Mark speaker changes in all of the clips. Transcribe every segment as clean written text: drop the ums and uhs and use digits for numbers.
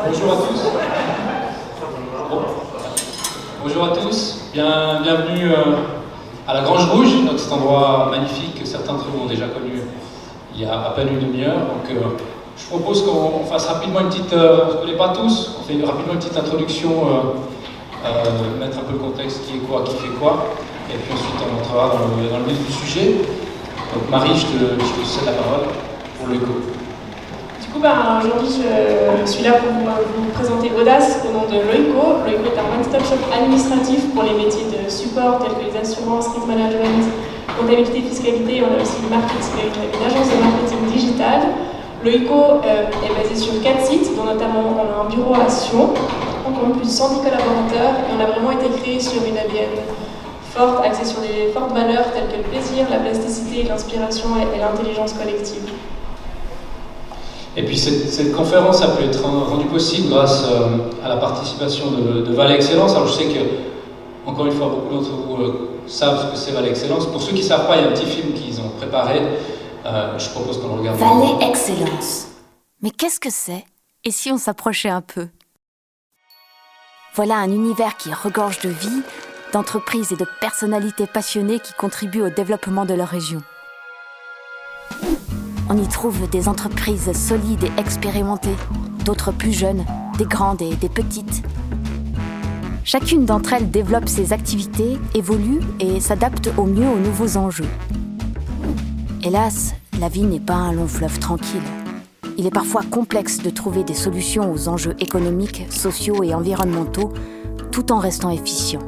Speaker 1: Bonjour à tous. Bonjour à tous. Bienvenue à la Grange Rouge, donc cet endroit magnifique que certains d'entre vous ont déjà connu il y a à peine une demi-heure. Donc, je propose qu'on fasse rapidement une petite, on ne se connaît pas tous, on fait rapidement une petite introduction, mettre un peu le contexte, qui est quoi, qui fait quoi, et puis ensuite on entrera dans le vif du sujet. Donc Marie, je te cède la parole pour le écho.
Speaker 2: Aujourd'hui, je suis là pour vous présenter Audace au nom de Loico. Loico est un one-stop shop administratif pour les métiers de support tels que les assurances, risk management, comptabilité, fiscalité. On a aussi une agence de marketing digital. Loico est basé sur 4 sites, dont notamment on a un bureau à Sion. On compte plus de 110 collaborateurs et on a vraiment été créé sur une ADN forte, axée sur des fortes valeurs telles que le plaisir, la plasticité, l'inspiration et l'intelligence collective.
Speaker 1: Et puis cette conférence a pu être rendue possible grâce à la participation de Valais Excellence. Alors je sais que, encore une fois, beaucoup d'entre vous savent ce que c'est Valais Excellence. Pour ceux qui ne savent pas, il y a un petit film qu'ils ont préparé. Je propose qu'on le regarde.
Speaker 3: Valais Excellence. Mais qu'est-ce que c'est? Et si on s'approchait un peu? Voilà un univers qui regorge de vie, d'entreprises et de personnalités passionnées qui contribuent au développement de leur région. On y trouve des entreprises solides et expérimentées, d'autres plus jeunes, des grandes et des petites. Chacune d'entre elles développe ses activités, évolue et s'adapte au mieux aux nouveaux enjeux. Hélas, la vie n'est pas un long fleuve tranquille. Il est parfois complexe de trouver des solutions aux enjeux économiques, sociaux et environnementaux, tout en restant efficient.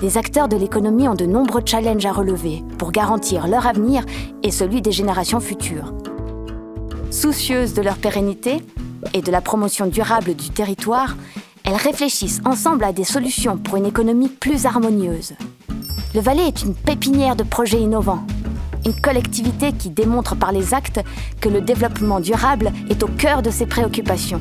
Speaker 3: Les acteurs de l'économie ont de nombreux challenges à relever pour garantir leur avenir et celui des générations futures. Soucieuses de leur pérennité et de la promotion durable du territoire, elles réfléchissent ensemble à des solutions pour une économie plus harmonieuse. Le Valais est une pépinière de projets innovants, une collectivité qui démontre par les actes que le développement durable est au cœur de ses préoccupations.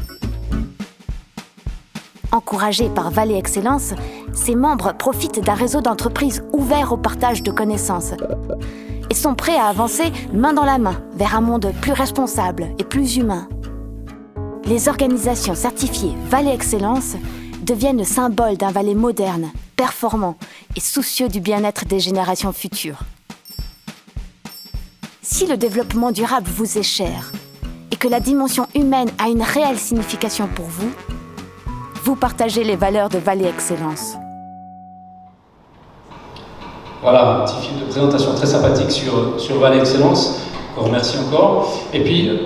Speaker 3: Encouragés par Valais Excellence, ses membres profitent d'un réseau d'entreprises ouvert au partage de connaissances et sont prêts à avancer main dans la main vers un monde plus responsable et plus humain. Les organisations certifiées Valais Excellence deviennent le symbole d'un Valais moderne, performant et soucieux du bien-être des générations futures. Si le développement durable vous est cher et que la dimension humaine a une réelle signification pour vous, vous partagez les valeurs de Valais Excellence.
Speaker 1: Voilà, un petit film de présentation très sympathique sur Valais Excellence, qu'on remercie encore. Et puis,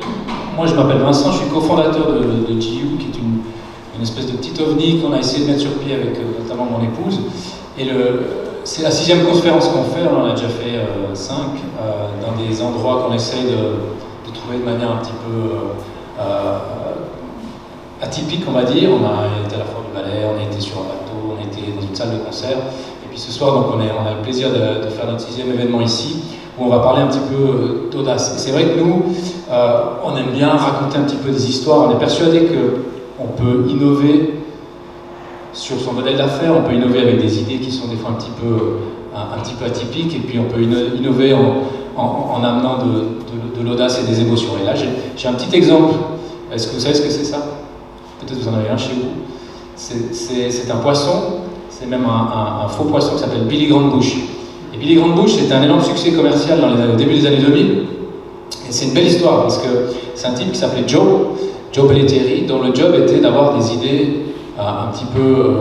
Speaker 1: moi je m'appelle Vincent, je suis cofondateur de GU, qui est une espèce de petit ovni qu'on a essayé de mettre sur pied avec notamment mon épouse. Et c'est la 6e conférence qu'on fait, on en a déjà fait 5, dans des endroits qu'on essaye de trouver de manière un petit peu atypique, on va dire. On a été à la Foire du Valais, on a été sur un bateau, on a été dans une salle de concert. Et puis ce soir, donc, on a le plaisir de faire notre 6e événement ici, où on va parler un petit peu d'audace. Et c'est vrai que nous, on aime bien raconter un petit peu des histoires. On est persuadé qu'on peut innover sur son modèle d'affaires, on peut innover avec des idées qui sont des fois un petit peu atypiques, et puis on peut innover en amenant de l'audace et des émotions. Et là, j'ai un petit exemple. Est-ce que vous savez ce que c'est ça? Peut-être vous en avez un chez vous. C'est un poisson, c'est même un faux poisson qui s'appelle Billy Grande Bouche. Et Billy Grande Bouche, c'était un énorme succès commercial au début des années 2000. Et c'est une belle histoire, parce que c'est un type qui s'appelait Joe Pelletieri, dont le job était d'avoir des idées un petit peu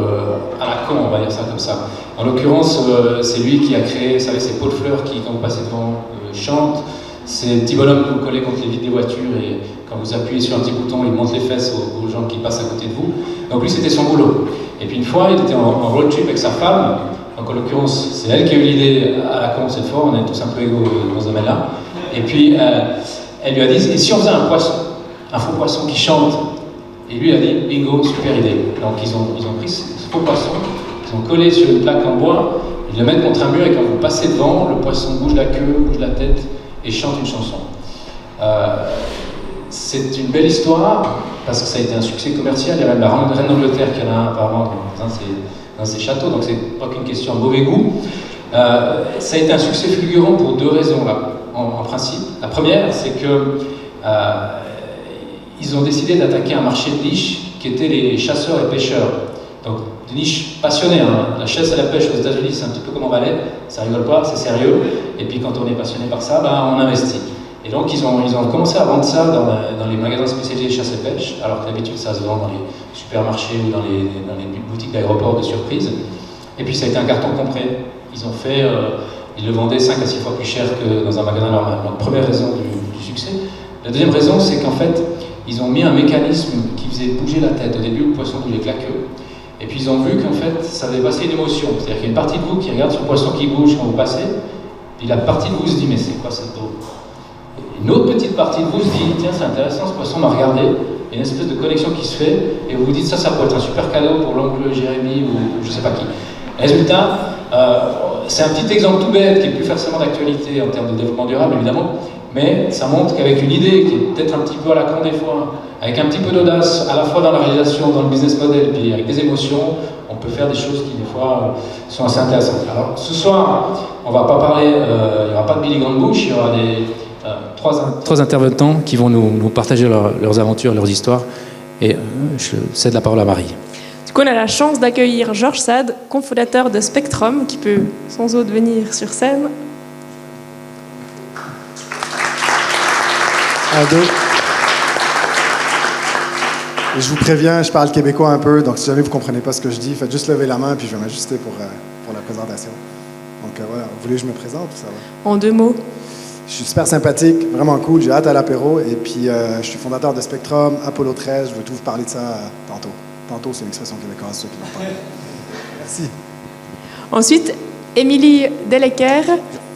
Speaker 1: à la con, on va dire ça comme ça. En l'occurrence, c'est lui qui a créé, vous savez, ces pots de fleurs qui, quand vous passez devant, chantent. Ces petits bonhommes que vous collez contre les vitres des voitures, et quand vous appuyez sur un petit bouton, ils montent les fesses aux gens qui passent à côté de vous. Donc lui, c'était son boulot. Et puis une fois, il était en road trip avec sa femme. Donc en l'occurrence, c'est elle qui a eu l'idée à la con cette fois, on est tous un peu égaux dans ce domaine-là. Et puis, elle lui a dit, et si on faisait un poisson, un faux poisson qui chante? Et lui a dit, bingo, super idée. Donc ils ont pris ce faux poisson, ils ont collé sur une plaque en bois, ils le mettent contre un mur, et quand vous passez devant, le poisson bouge la queue, bouge la tête et chante une chanson. C'est une belle histoire, parce que ça a été un succès commercial. Il y a même la reine d'Angleterre qui en a un apparemment dans ses châteaux, donc c'est pas qu'une question de mauvais goût. Ça a été un succès fulgurant pour 2 raisons là, en principe. La première, c'est que ils ont décidé d'attaquer un marché de niche qui étaient les chasseurs et pêcheurs. Donc, des niches passionnées. Hein. La chasse et la pêche aux États-Unis, c'est un petit peu comme en Valais, ça rigole pas, c'est sérieux. Et puis, quand on est passionné par ça, on investit. Et donc, ils ont commencé à vendre ça dans les magasins spécialisés chasse et pêche, alors que d'habitude, ça se vend dans les supermarchés ou dans les boutiques d'aéroport de surprise. Et puis, ça a été un carton complet. Ils le vendaient 5 à 6 fois plus cher que dans un magasin normal. Donc, première raison du succès. La deuxième raison, c'est qu'en fait, ils ont mis un mécanisme qui faisait bouger la tête. Au début, le poisson bougeait que la queue. Et puis, ils ont vu qu'en fait, ça faisait passer une émotion. C'est-à-dire qu'il y a une partie de vous qui regarde ce poisson qui bouge quand vous passez, puis la partie de vous se dit, mais c'est quoi cette eau? Une autre petite partie de vous se dit, tiens, c'est intéressant, ce poisson m'a regardé. Il y a une espèce de connexion qui se fait, et vous vous dites, ça pourrait être un super cadeau pour l'oncle Jérémy ou je sais pas qui. Résultat, c'est un petit exemple tout bête qui est plus forcément d'actualité en termes de développement durable, évidemment, mais ça montre qu'avec une idée qui est peut-être un petit peu à la con des fois, avec un petit peu d'audace, à la fois dans la réalisation, dans le business model, puis avec des émotions, on peut faire des choses qui, des fois, sont assez intéressantes. Alors, ce soir, on va pas parler, il n'y aura pas de Billy Grandbush, il y aura trois intervenants qui vont nous partager leurs aventures, leurs histoires, et je cède la parole à Marie.
Speaker 2: Du coup, on a la chance d'accueillir Georges Sade, cofondateur de Spectrum, qui peut sans autre venir sur scène.
Speaker 4: 1, 2. Et je vous préviens, je parle québécois un peu, donc si jamais vous ne comprenez pas ce que je dis, faites juste lever la main, puis je vais m'ajuster pour la présentation. Donc voilà, vous voulez que je me présente ou ça va?
Speaker 2: En 2 mots.
Speaker 4: Je suis super sympathique, vraiment cool, j'ai hâte à l'apéro, et puis je suis fondateur de Spectrum, Apollo 13, je vais tout vous parler de ça tantôt. Tantôt, c'est une expression québécoise, ceux qui l'ont parlé. Merci.
Speaker 2: Ensuite, Émilie Dellecker.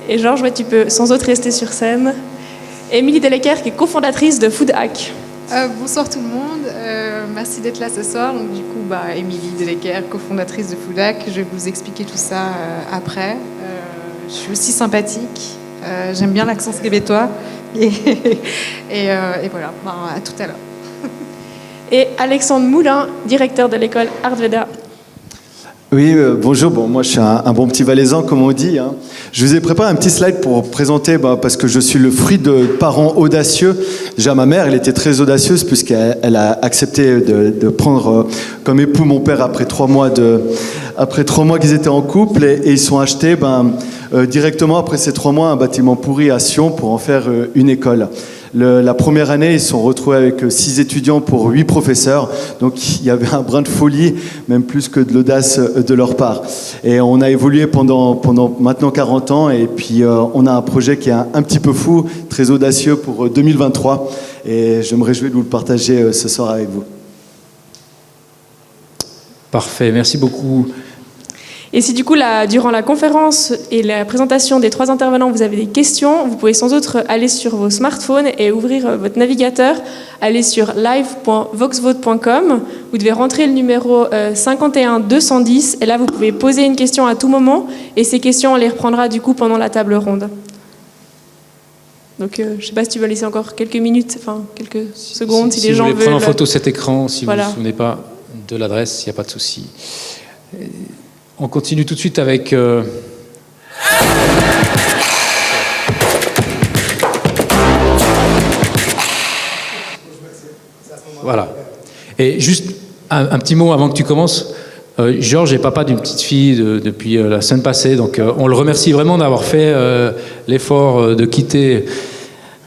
Speaker 2: Et Georges, tu peux sans autre rester sur scène. Émilie Dellecker, qui est cofondatrice de Food Hack.
Speaker 5: Bonsoir tout le monde, merci d'être là ce soir. Donc, du coup, Émilie Dellecker, cofondatrice de Food Hack, je vais vous expliquer tout ça après. Je suis aussi sympathique, j'aime bien l'accent québécois et voilà, à tout à l'heure.
Speaker 2: Et Alexandre Moulin, directeur de l'école Artveda.
Speaker 4: Oui, bonjour. Bon, moi, je suis un bon petit valaisan, comme on dit. Hein. Je vous ai préparé un petit slide pour présenter, parce que je suis le fruit de parents audacieux. Déjà, ma mère, elle était très audacieuse puisqu'elle a accepté de prendre comme époux mon père après 3 mois qu'ils étaient en couple et ils sont achetés directement après ces 3 mois un bâtiment pourri à Sion pour en faire une école. La première année, ils se sont retrouvés avec 6 étudiants pour 8 professeurs. Donc, il y avait un brin de folie, même plus que de l'audace de leur part. Et on a évolué pendant maintenant 40 ans. Et puis, on a un projet qui est un petit peu fou, très audacieux pour 2023. Et je me réjouis de vous le partager ce soir avec vous.
Speaker 1: Parfait, merci beaucoup.
Speaker 2: Et si du coup, durant la conférence et la présentation des 3 intervenants, vous avez des questions, vous pouvez sans autre aller sur vos smartphones et ouvrir votre navigateur, aller sur live.voxvote.com. Vous devez rentrer le numéro 51210 et là, vous pouvez poser une question à tout moment et ces questions, on les reprendra du coup pendant la table ronde. Donc, je ne sais pas si tu veux laisser encore quelques minutes, quelques secondes, si les gens veulent...
Speaker 1: Si vous voulez prendre en photo cet écran, si
Speaker 2: voilà.
Speaker 1: Vous ne vous souvenez pas de l'adresse, il n'y a pas de souci. On continue tout de suite avec... Voilà. Et juste un petit mot avant que tu commences. Georges est papa d'une petite fille depuis la semaine passée, donc on le remercie vraiment d'avoir fait l'effort de quitter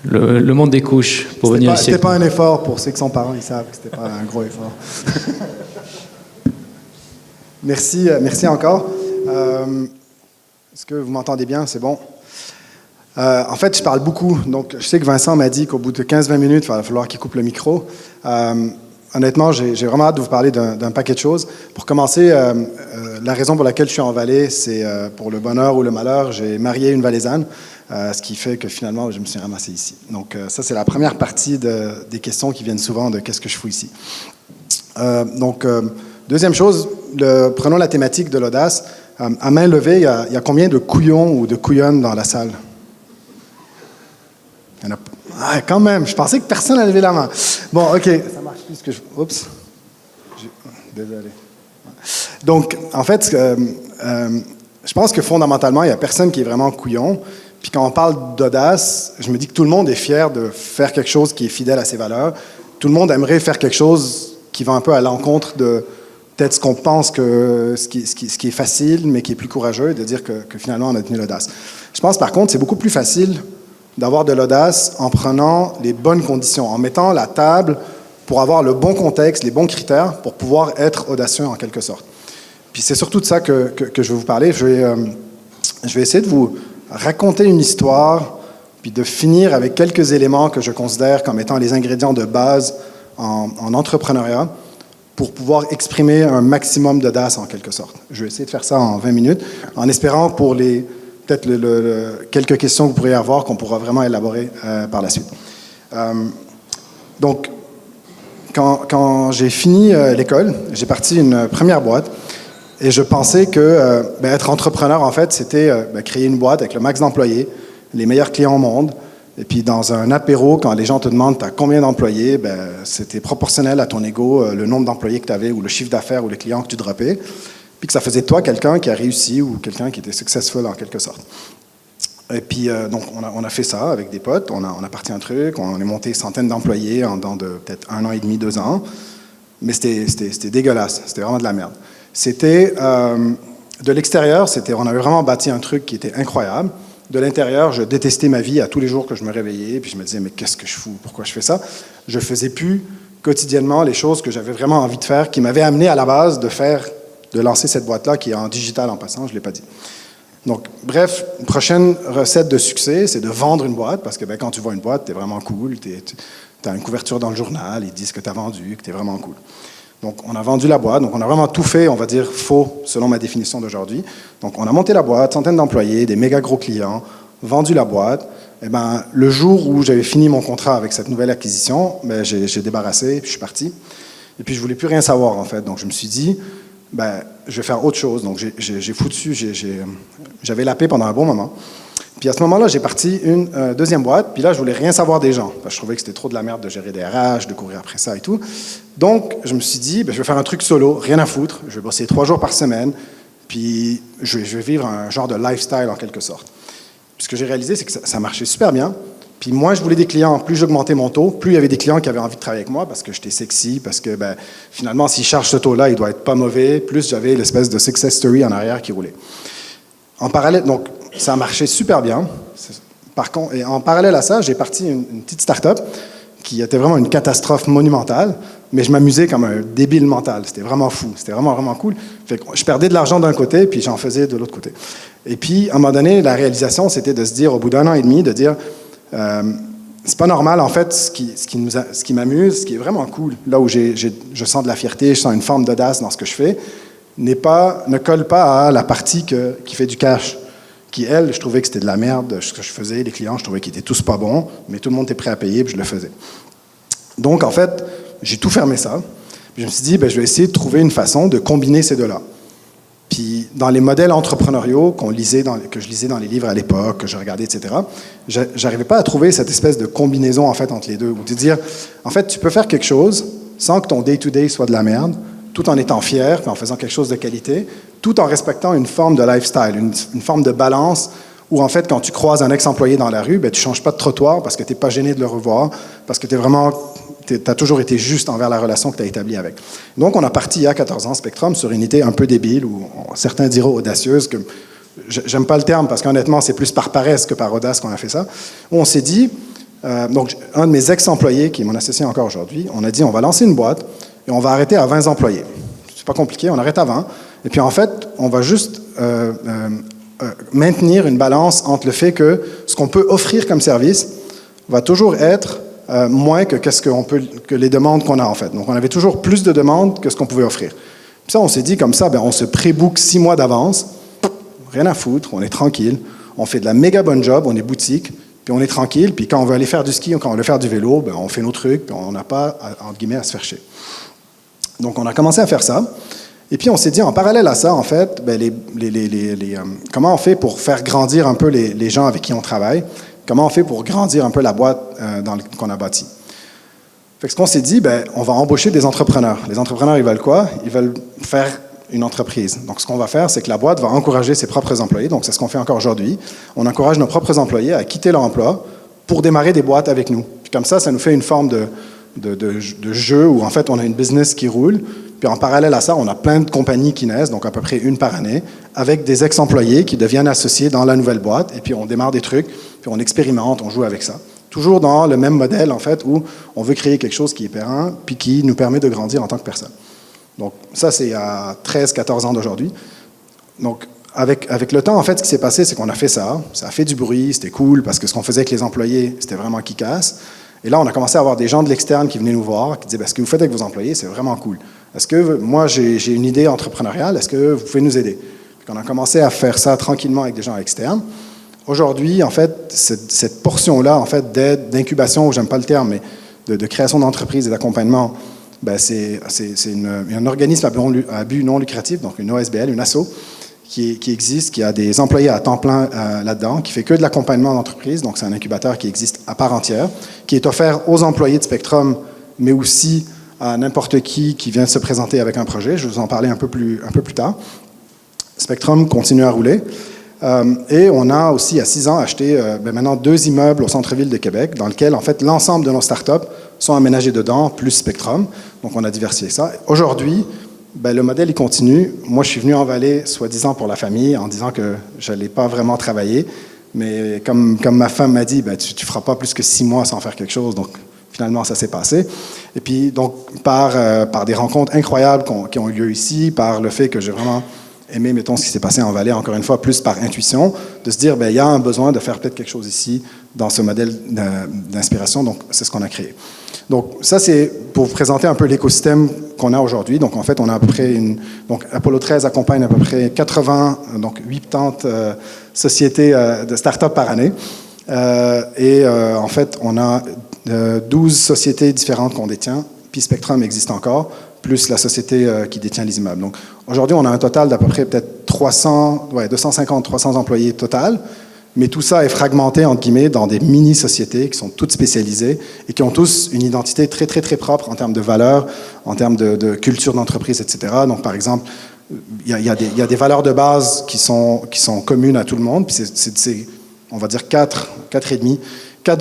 Speaker 1: le monde des couches pour venir ici.
Speaker 4: C'était pas un effort pour ceux qui sont parents, ils savent que c'était pas un gros effort. Merci encore. Est-ce que vous m'entendez bien? C'est bon? En fait, je parle beaucoup. Donc, je sais que Vincent m'a dit qu'au bout de 15-20 minutes, il va falloir qu'il coupe le micro. Honnêtement, j'ai vraiment hâte de vous parler d'un paquet de choses. Pour commencer, la raison pour laquelle je suis en Valais, c'est pour le bonheur ou le malheur. J'ai marié une Valaisanne, ce qui fait que finalement, je me suis ramassé ici. Donc, ça, c'est la première partie des questions qui viennent souvent de qu'est-ce que je fous ici. Deuxième chose, prenons la thématique de l'audace. À main levée, il y a combien de couillons ou de couillonnes dans la salle? Il y en a... Ah, quand même, je pensais que personne n'a levé la main. Bon, OK. Ça marche plus que je... Oups. Désolé. Donc, en fait, je pense que fondamentalement, il n'y a personne qui est vraiment couillon. Puis quand on parle d'audace, je me dis que tout le monde est fier de faire quelque chose qui est fidèle à ses valeurs. Tout le monde aimerait faire quelque chose
Speaker 6: qui va un peu à l'encontre de peut-être ce qu'on pense que ce qui est facile, mais qui est plus courageux, de dire que finalement on a tenu l'audace. Je pense par contre c'est beaucoup plus facile d'avoir de l'audace en prenant les bonnes conditions, en mettant la table pour avoir le bon contexte, les bons critères pour pouvoir être audacieux en quelque sorte. Puis c'est surtout de ça que je vais vous parler. Je vais essayer de vous raconter une histoire, puis de finir avec quelques éléments que je considère comme étant les ingrédients de base en entrepreneuriat pour pouvoir exprimer un maximum d'audace en quelque sorte. Je vais essayer de faire ça en 20 minutes, en espérant pour peut-être quelques questions que vous pourriez avoir qu'on pourra vraiment élaborer par la suite. Donc, quand j'ai fini l'école, j'ai parti une première boîte et je pensais que être entrepreneur, en fait, c'était créer une boîte avec le max d'employés, les meilleurs clients au monde. Et puis, dans un apéro, quand les gens te demandent t'as combien d'employés, c'était proportionnel à ton ego, le nombre d'employés que tu avais ou le chiffre d'affaires ou les clients que tu droppais. Puis que ça faisait de toi quelqu'un qui a réussi ou quelqu'un qui était successful en quelque sorte. Et puis, donc, on a fait ça avec des potes. On a parti un truc. On est monté centaines d'employés en dedans de peut-être 1 an et demi, 2 ans. Mais c'était dégueulasse. C'était vraiment de la merde. C'était, de l'extérieur, on avait vraiment bâti un truc qui était incroyable. De l'intérieur, je détestais ma vie à tous les jours que je me réveillais. Puis je me disais, mais qu'est-ce que je fous? Pourquoi je fais ça? Je ne faisais plus quotidiennement les choses que j'avais vraiment envie de faire, qui m'avaient amené à la base de lancer cette boîte-là, qui est en digital en passant, je ne l'ai pas dit. Donc, bref, une prochaine recette de succès, c'est de vendre une boîte, parce que quand tu vois une boîte, tu es vraiment cool, tu as une couverture dans le journal, ils disent que tu as vendu, que tu es vraiment cool. Donc, on a vendu la boîte, donc on a vraiment tout fait, on va dire, faux, selon ma définition d'aujourd'hui. Donc, on a monté la boîte, centaines d'employés, des méga gros clients, vendu la boîte. Et le jour où j'avais fini mon contrat avec cette nouvelle acquisition, j'ai débarrassé, puis je suis parti. Et puis, je ne voulais plus rien savoir, en fait. Donc, je me suis dit, je vais faire autre chose. Donc, j'avais la paix pendant un bon moment. Puis à ce moment-là, j'ai parti une deuxième boîte. Puis là, je voulais rien savoir des gens. Parce que je trouvais que c'était trop de la merde de gérer des RH, de courir après ça et tout. Donc, je me suis dit, je vais faire un truc solo, rien à foutre. Je vais bosser 3 jours par semaine. Puis je vais vivre un genre de lifestyle en quelque sorte. Puis ce que j'ai réalisé, c'est que ça marchait super bien. Puis moi, je voulais des clients. Plus j'augmentais mon taux, plus il y avait des clients qui avaient envie de travailler avec moi parce que j'étais sexy, parce que finalement, s'ils chargent ce taux-là, il doit être pas mauvais. Plus j'avais l'espèce de success story en arrière qui roulait. En parallèle, donc, ça a marché super bien. Par contre, et en parallèle à ça, j'ai parti une petite start-up qui était vraiment une catastrophe monumentale, mais je m'amusais comme un débile mental. C'était vraiment fou. C'était vraiment, vraiment cool. Fait que je perdais de l'argent d'un côté, puis j'en faisais de l'autre côté. Et puis, à un moment donné, la réalisation, c'était de se dire, au bout d'1 an et demi, de dire, c'est pas normal, en fait, ce qui m'amuse, ce qui est vraiment cool, là où je sens de la fierté, je sens une forme d'audace dans ce que je fais, ne colle pas à la partie qui fait du cash, qui, elle, je trouvais que c'était de la merde, ce que je faisais, les clients, je trouvais qu'ils étaient tous pas bons, mais tout le monde était prêt à payer, puis je le faisais. Donc, en fait, j'ai tout fermé ça, puis je me suis dit, je vais essayer de trouver une façon de combiner ces deux-là. Puis, dans les modèles entrepreneuriaux que je lisais dans les livres à l'époque, que je regardais, etc., j'arrivais pas à trouver cette espèce de combinaison, en fait, entre les deux, ou de dire, en fait, tu peux faire quelque chose sans que ton day-to-day soit de la merde, tout en étant fier, puis en faisant quelque chose de qualité, tout en respectant une forme de lifestyle, une forme de balance, où en fait, quand tu croises un ex-employé dans la rue, tu ne changes pas de trottoir parce que tu n'es pas gêné de le revoir, parce que tu as toujours été juste envers la relation que tu as établie avec. Donc, on a parti il y a 14 ans, Spectrum, sur une idée un peu débile, ou certains diront audacieuse, que j'aime pas le terme, parce qu'honnêtement, c'est plus par paresse que par audace qu'on a fait ça, où on s'est dit, donc un de mes ex-employés, qui est mon associé encore aujourd'hui, on a dit, on va lancer une boîte, et on va arrêter à 20 employés. C'est pas compliqué, on arrête à 20. Et puis en fait, on va juste maintenir une balance entre le fait que ce qu'on peut offrir comme service va toujours être moins que les demandes qu'on a en fait. Donc on avait toujours plus de demandes que ce qu'on pouvait offrir. Puis ça, on s'est dit comme ça, on se pré-book 6 mois d'avance, rien à foutre, on est tranquille, on fait de la méga bonne job, on est boutique, puis on est tranquille, puis quand on veut aller faire du ski ou quand on veut faire du vélo, on fait nos trucs, puis on n'a pas, entre guillemets, à se faire chier. Donc, on a commencé à faire ça. Et puis, on s'est dit, en parallèle à ça, en fait, comment on fait pour faire grandir un peu les gens avec qui on travaille? Comment on fait pour grandir un peu la boîte qu'on a bâtie? Fait que ce qu'on s'est dit, on va embaucher des entrepreneurs. Les entrepreneurs, ils veulent quoi? Ils veulent faire une entreprise. Donc, ce qu'on va faire, c'est que la boîte va encourager ses propres employés. Donc, c'est ce qu'on fait encore aujourd'hui. On encourage nos propres employés à quitter leur emploi pour démarrer des boîtes avec nous. Puis comme ça nous fait une forme de jeu où en fait on a une business qui roule. Puis en parallèle à ça, on a plein de compagnies qui naissent, donc à peu près une par année, avec des ex-employés qui deviennent associés dans la nouvelle boîte. Et puis on démarre des trucs, puis on expérimente, on joue avec ça. Toujours dans le même modèle, en fait, où on veut créer quelque chose qui est périn, puis qui nous permet de grandir en tant que personne. Donc ça, c'est à 13-14 ans d'aujourd'hui. Donc avec le temps, en fait, ce qui s'est passé, c'est qu'on a fait ça. Ça a fait du bruit, c'était cool, parce que ce qu'on faisait avec les employés, c'était vraiment kick-ass. Et là, on a commencé à avoir des gens de l'externe qui venaient nous voir, qui disaient ben, « Ce que vous faites avec vos employés, c'est vraiment cool. Est-ce que moi, j'ai une idée entrepreneuriale, est-ce que vous pouvez nous aider? » On a commencé à faire ça tranquillement avec des gens externes. Aujourd'hui, en fait, cette portion-là, en fait, d'aide, d'incubation, j'aime pas le terme, mais de création d'entreprise et d'accompagnement, ben, c'est un organisme à but non lucratif, donc une OSBL, une asso, qui existe, qui a des employés à temps plein là-dedans, qui fait que de l'accompagnement d'entreprise, donc c'est un incubateur qui existe à part entière, qui est offert aux employés de Spectrum, mais aussi à n'importe qui vient se présenter avec un projet. Je vais vous en parler un peu plus tard. Spectrum continue à rouler. Et on a aussi, il y a 6 ans, acheté maintenant 2 immeubles au centre-ville de Québec, dans lesquels, en fait, l'ensemble de nos startups sont aménagés dedans, plus Spectrum. Donc, on a diversifié ça. Aujourd'hui, le modèle, il continue. Moi, je suis venu en Vallée, soi-disant pour la famille, en disant que je n'allais pas vraiment travailler. Mais comme ma femme m'a dit, tu ne feras pas plus que 6 mois sans faire quelque chose. Donc, finalement, ça s'est passé. Et puis, donc, par des rencontres incroyables qui ont eu lieu ici, par le fait que j'ai vraiment aimé, mettons, ce qui s'est passé en Vallée, encore une fois, plus par intuition, de se dire, il y a un besoin de faire peut-être quelque chose ici, dans ce modèle d'inspiration. Donc, c'est ce qu'on a créé. Donc, ça, c'est pour vous présenter un peu l'écosystème qu'on a aujourd'hui. Donc, en fait, on a à peu près donc, Apollo 13 accompagne à peu près 80, donc 80 sociétés de start-up par année. En fait, on a 12 sociétés différentes qu'on détient, puis Spectrum existe encore, plus la société qui détient les immeubles. Donc, aujourd'hui, on a un total d'à peu près peut-être 250-300 employés total, mais tout ça est fragmenté, entre guillemets, dans des mini-sociétés qui sont toutes spécialisées et qui ont tous une identité très, très, très propre en termes de valeurs, en termes de culture d'entreprise, etc. Donc, par exemple, il y a des valeurs de base qui sont communes à tout le monde, puis c'est on va dire 4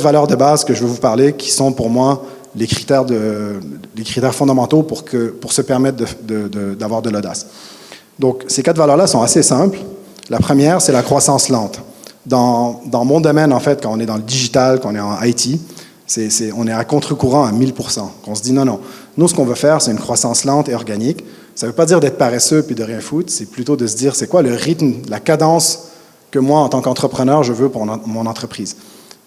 Speaker 6: valeurs de base que je veux vous parler, qui sont pour moi les critères fondamentaux pour se permettre d'avoir de l'audace. Donc, ces 4 valeurs-là sont assez simples. La première, c'est la croissance lente. Dans mon domaine, en fait, quand on est dans le digital, quand on est en IT, on est à contre-courant à 1000%. On se dit non. Nous, ce qu'on veut faire, c'est une croissance lente et organique. Ça ne veut pas dire d'être paresseux puis de rien foutre. C'est plutôt de se dire, c'est quoi le rythme, la cadence que moi, en tant qu'entrepreneur, je veux pour mon entreprise.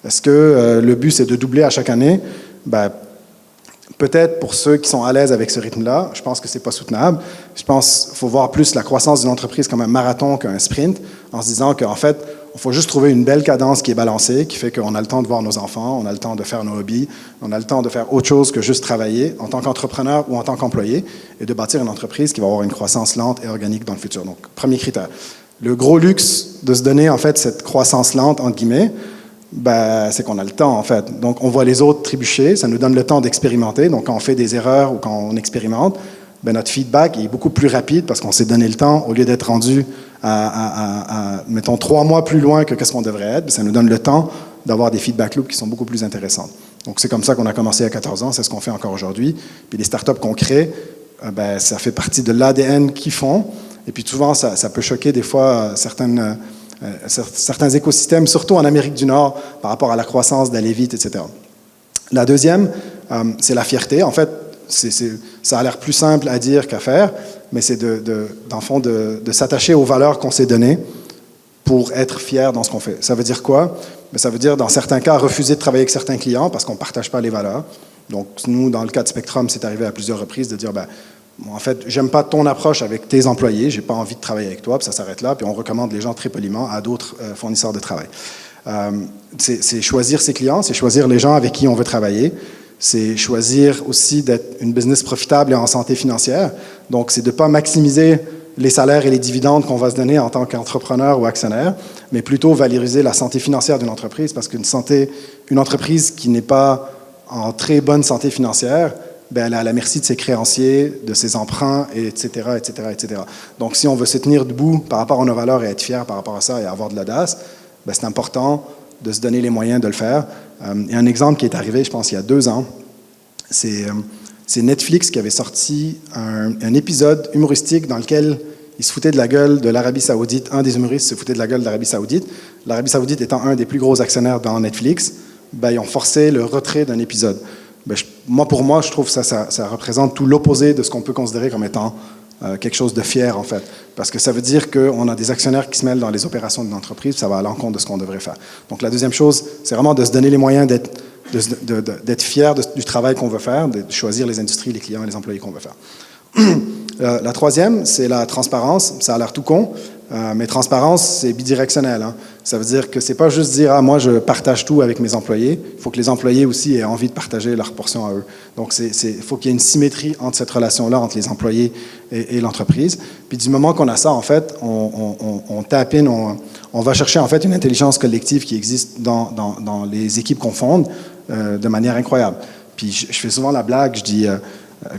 Speaker 6: Est-ce que le but, c'est de doubler à chaque année? Peut-être pour ceux qui sont à l'aise avec ce rythme-là, je pense que ce n'est pas soutenable. Je pense qu'il faut voir plus la croissance d'une entreprise comme un marathon qu'un sprint, en se disant qu'en fait, il faut juste trouver une belle cadence qui est balancée, qui fait qu'on a le temps de voir nos enfants, on a le temps de faire nos hobbies, on a le temps de faire autre chose que juste travailler en tant qu'entrepreneur ou en tant qu'employé, et de bâtir une entreprise qui va avoir une croissance lente et organique dans le futur. Donc, premier critère. Le gros luxe de se donner, en fait, cette croissance lente, entre guillemets, c'est qu'on a le temps, en fait. Donc, on voit les autres trébucher, ça nous donne le temps d'expérimenter. Donc, quand on fait des erreurs ou quand on expérimente, notre feedback est beaucoup plus rapide parce qu'on s'est donné le temps, au lieu d'être rendu mettons, 3 mois plus loin que ce qu'on devrait être, ça nous donne le temps d'avoir des feedback loops qui sont beaucoup plus intéressants. Donc, c'est comme ça qu'on a commencé à 14 ans, c'est ce qu'on fait encore aujourd'hui. Puis, les startups qu'on crée, ça fait partie de l'ADN qu'ils font. Et puis, souvent, ça peut choquer des fois certains écosystèmes, surtout en Amérique du Nord, par rapport à la croissance, d'aller vite, etc. La deuxième, c'est la fierté. En fait, ça a l'air plus simple à dire qu'à faire, mais c'est dans le fond de s'attacher aux valeurs qu'on s'est données pour être fier dans ce qu'on fait. Ça veut dire quoi? Ça veut dire, dans certains cas, refuser de travailler avec certains clients parce qu'on ne partage pas les valeurs. Donc, nous, dans le cas de Spectrum, c'est arrivé à plusieurs reprises de dire, en fait, j'aime pas ton approche avec tes employés, j'ai pas envie de travailler avec toi, puis ça s'arrête là, puis on recommande les gens très poliment à d'autres fournisseurs de travail. C'est choisir ses clients, c'est choisir les gens avec qui on veut travailler, c'est choisir aussi d'être une business profitable et en santé financière. Donc, c'est de pas maximiser les salaires et les dividendes qu'on va se donner en tant qu'entrepreneur ou actionnaire, mais plutôt valoriser la santé financière d'une entreprise, parce une entreprise qui n'est pas en très bonne santé financière, elle est à la merci de ses créanciers, de ses emprunts, etc., etc., etc. Donc, si on veut se tenir debout par rapport à nos valeurs et être fier par rapport à ça et avoir de l'audace, c'est important de se donner les moyens de le faire. Il y a un exemple qui est arrivé, je pense, il y a 2 ans. c'est Netflix qui avait sorti un épisode humoristique dans lequel il se foutait de la gueule de l'Arabie Saoudite. Un des humoristes se foutait de la gueule de l'Arabie Saoudite. L'Arabie Saoudite étant un des plus gros actionnaires dans Netflix, ils ont forcé le retrait d'un épisode. Pour moi, je trouve que ça représente tout l'opposé de ce qu'on peut considérer comme étant quelque chose de fier, en fait. Parce que ça veut dire qu'on a des actionnaires qui se mêlent dans les opérations d'une entreprise, ça va à l'encontre de ce qu'on devrait faire. Donc la deuxième chose, c'est vraiment de se donner les moyens d'être fier du travail qu'on veut faire, de choisir les industries, les clients et les employés qu'on veut faire. La troisième, c'est la transparence. Ça a l'air tout con, mais transparence, c'est bidirectionnel. Hein. Ça veut dire que c'est pas juste dire « Ah, moi, je partage tout avec mes employés ». Il faut que les employés aussi aient envie de partager leur portion à eux. Donc, il faut qu'il y ait une symétrie entre cette relation-là, entre les employés et l'entreprise. Puis du moment qu'on a ça, en fait, on tap in, on va chercher en fait une intelligence collective qui existe dans les équipes qu'on fonde de manière incroyable. Puis je fais souvent la blague, je dis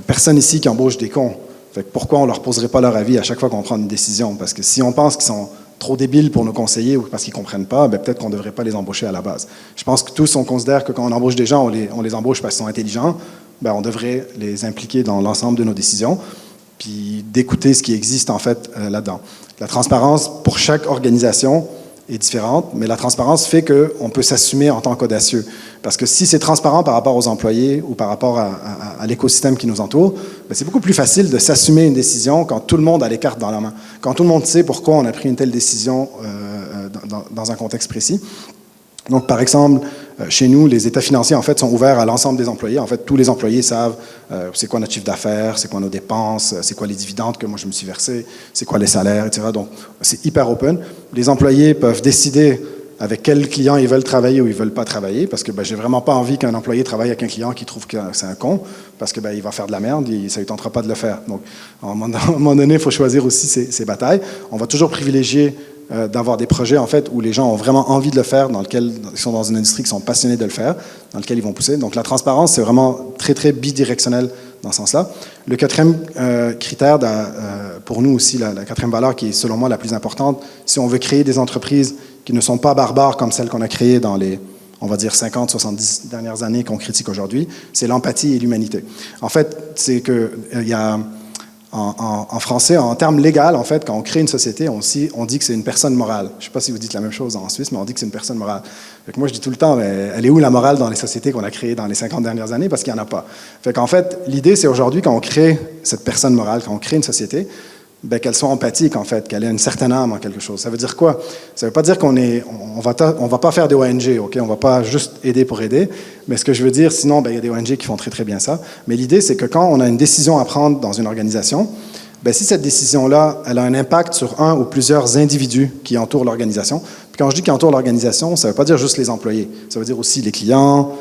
Speaker 6: personne ici qui embauche des cons. Fait que pourquoi on ne leur poserait pas leur avis à chaque fois qu'on prend une décision? Parce que si on pense qu'ils sont trop débiles pour nous conseiller ou parce qu'ils ne comprennent pas, peut-être qu'on ne devrait pas les embaucher à la base. Je pense que tous, on considère que quand on embauche des gens, on les embauche parce qu'ils sont intelligents, on devrait les impliquer dans l'ensemble de nos décisions, puis d'écouter ce qui existe en fait là-dedans. La transparence pour chaque organisation est différente, mais la transparence fait qu'on peut s'assumer en tant qu'audacieux. Parce que si c'est transparent par rapport aux employés ou par rapport à l'écosystème qui nous entoure, c'est beaucoup plus facile de s'assumer une décision quand tout le monde a les cartes dans la main, quand tout le monde sait pourquoi on a pris une telle décision dans un contexte précis. Donc, par exemple, chez nous, les états financiers, en fait, sont ouverts à l'ensemble des employés. En fait, tous les employés savent c'est quoi notre chiffre d'affaires, c'est quoi nos dépenses, c'est quoi les dividendes que moi je me suis versé, c'est quoi les salaires, etc. Donc, c'est hyper open. Les employés peuvent décider avec quel client ils veulent travailler ou ils veulent pas travailler, parce que j'ai vraiment pas envie qu'un employé travaille avec un client qui trouve que c'est un con, parce que il va faire de la merde et ça lui tentera pas de le faire. Donc, à un moment donné, il faut choisir aussi ses batailles. On va toujours privilégier d'avoir des projets en fait où les gens ont vraiment envie de le faire, dans lequel ils sont dans une industrie qui sont passionnés de le faire, dans lequel ils vont pousser. Donc la transparence, c'est vraiment très très bidirectionnel dans ce sens-là. Le quatrième critère, pour nous aussi, la quatrième valeur qui est selon moi la plus importante, si on veut créer des entreprises qui ne sont pas barbares comme celles qu'on a créées dans les, on va dire 50, 70 dernières années qu'on critique aujourd'hui, c'est l'empathie et l'humanité. En fait, c'est que il y a en français, en termes légaux, en fait, quand on crée une société, on dit que c'est une personne morale. Je ne sais pas si vous dites la même chose en Suisse, mais on dit que c'est une personne morale. Fait que moi, je dis tout le temps, elle est où la morale dans les sociétés qu'on a créées dans les 50 dernières années? Parce qu'il n'y en a pas. Fait qu'en fait, l'idée, c'est aujourd'hui, quand on crée cette personne morale, quand on crée une société, qu'elle soit empathique, en fait, qu'elle ait une certaine âme en quelque chose. Ça veut dire quoi? Ça ne veut pas dire on va pas faire des ONG, OK? On ne va pas juste aider pour aider. Mais ce que je veux dire, sinon, il y a des ONG qui font très, très bien ça. Mais l'idée, c'est que quand on a une décision à prendre dans une organisation, si cette décision-là, elle a un impact sur un ou plusieurs individus qui entourent l'organisation. Puis quand je dis qui entourent l'organisation, ça ne veut pas dire juste les employés. Ça veut dire aussi les clients,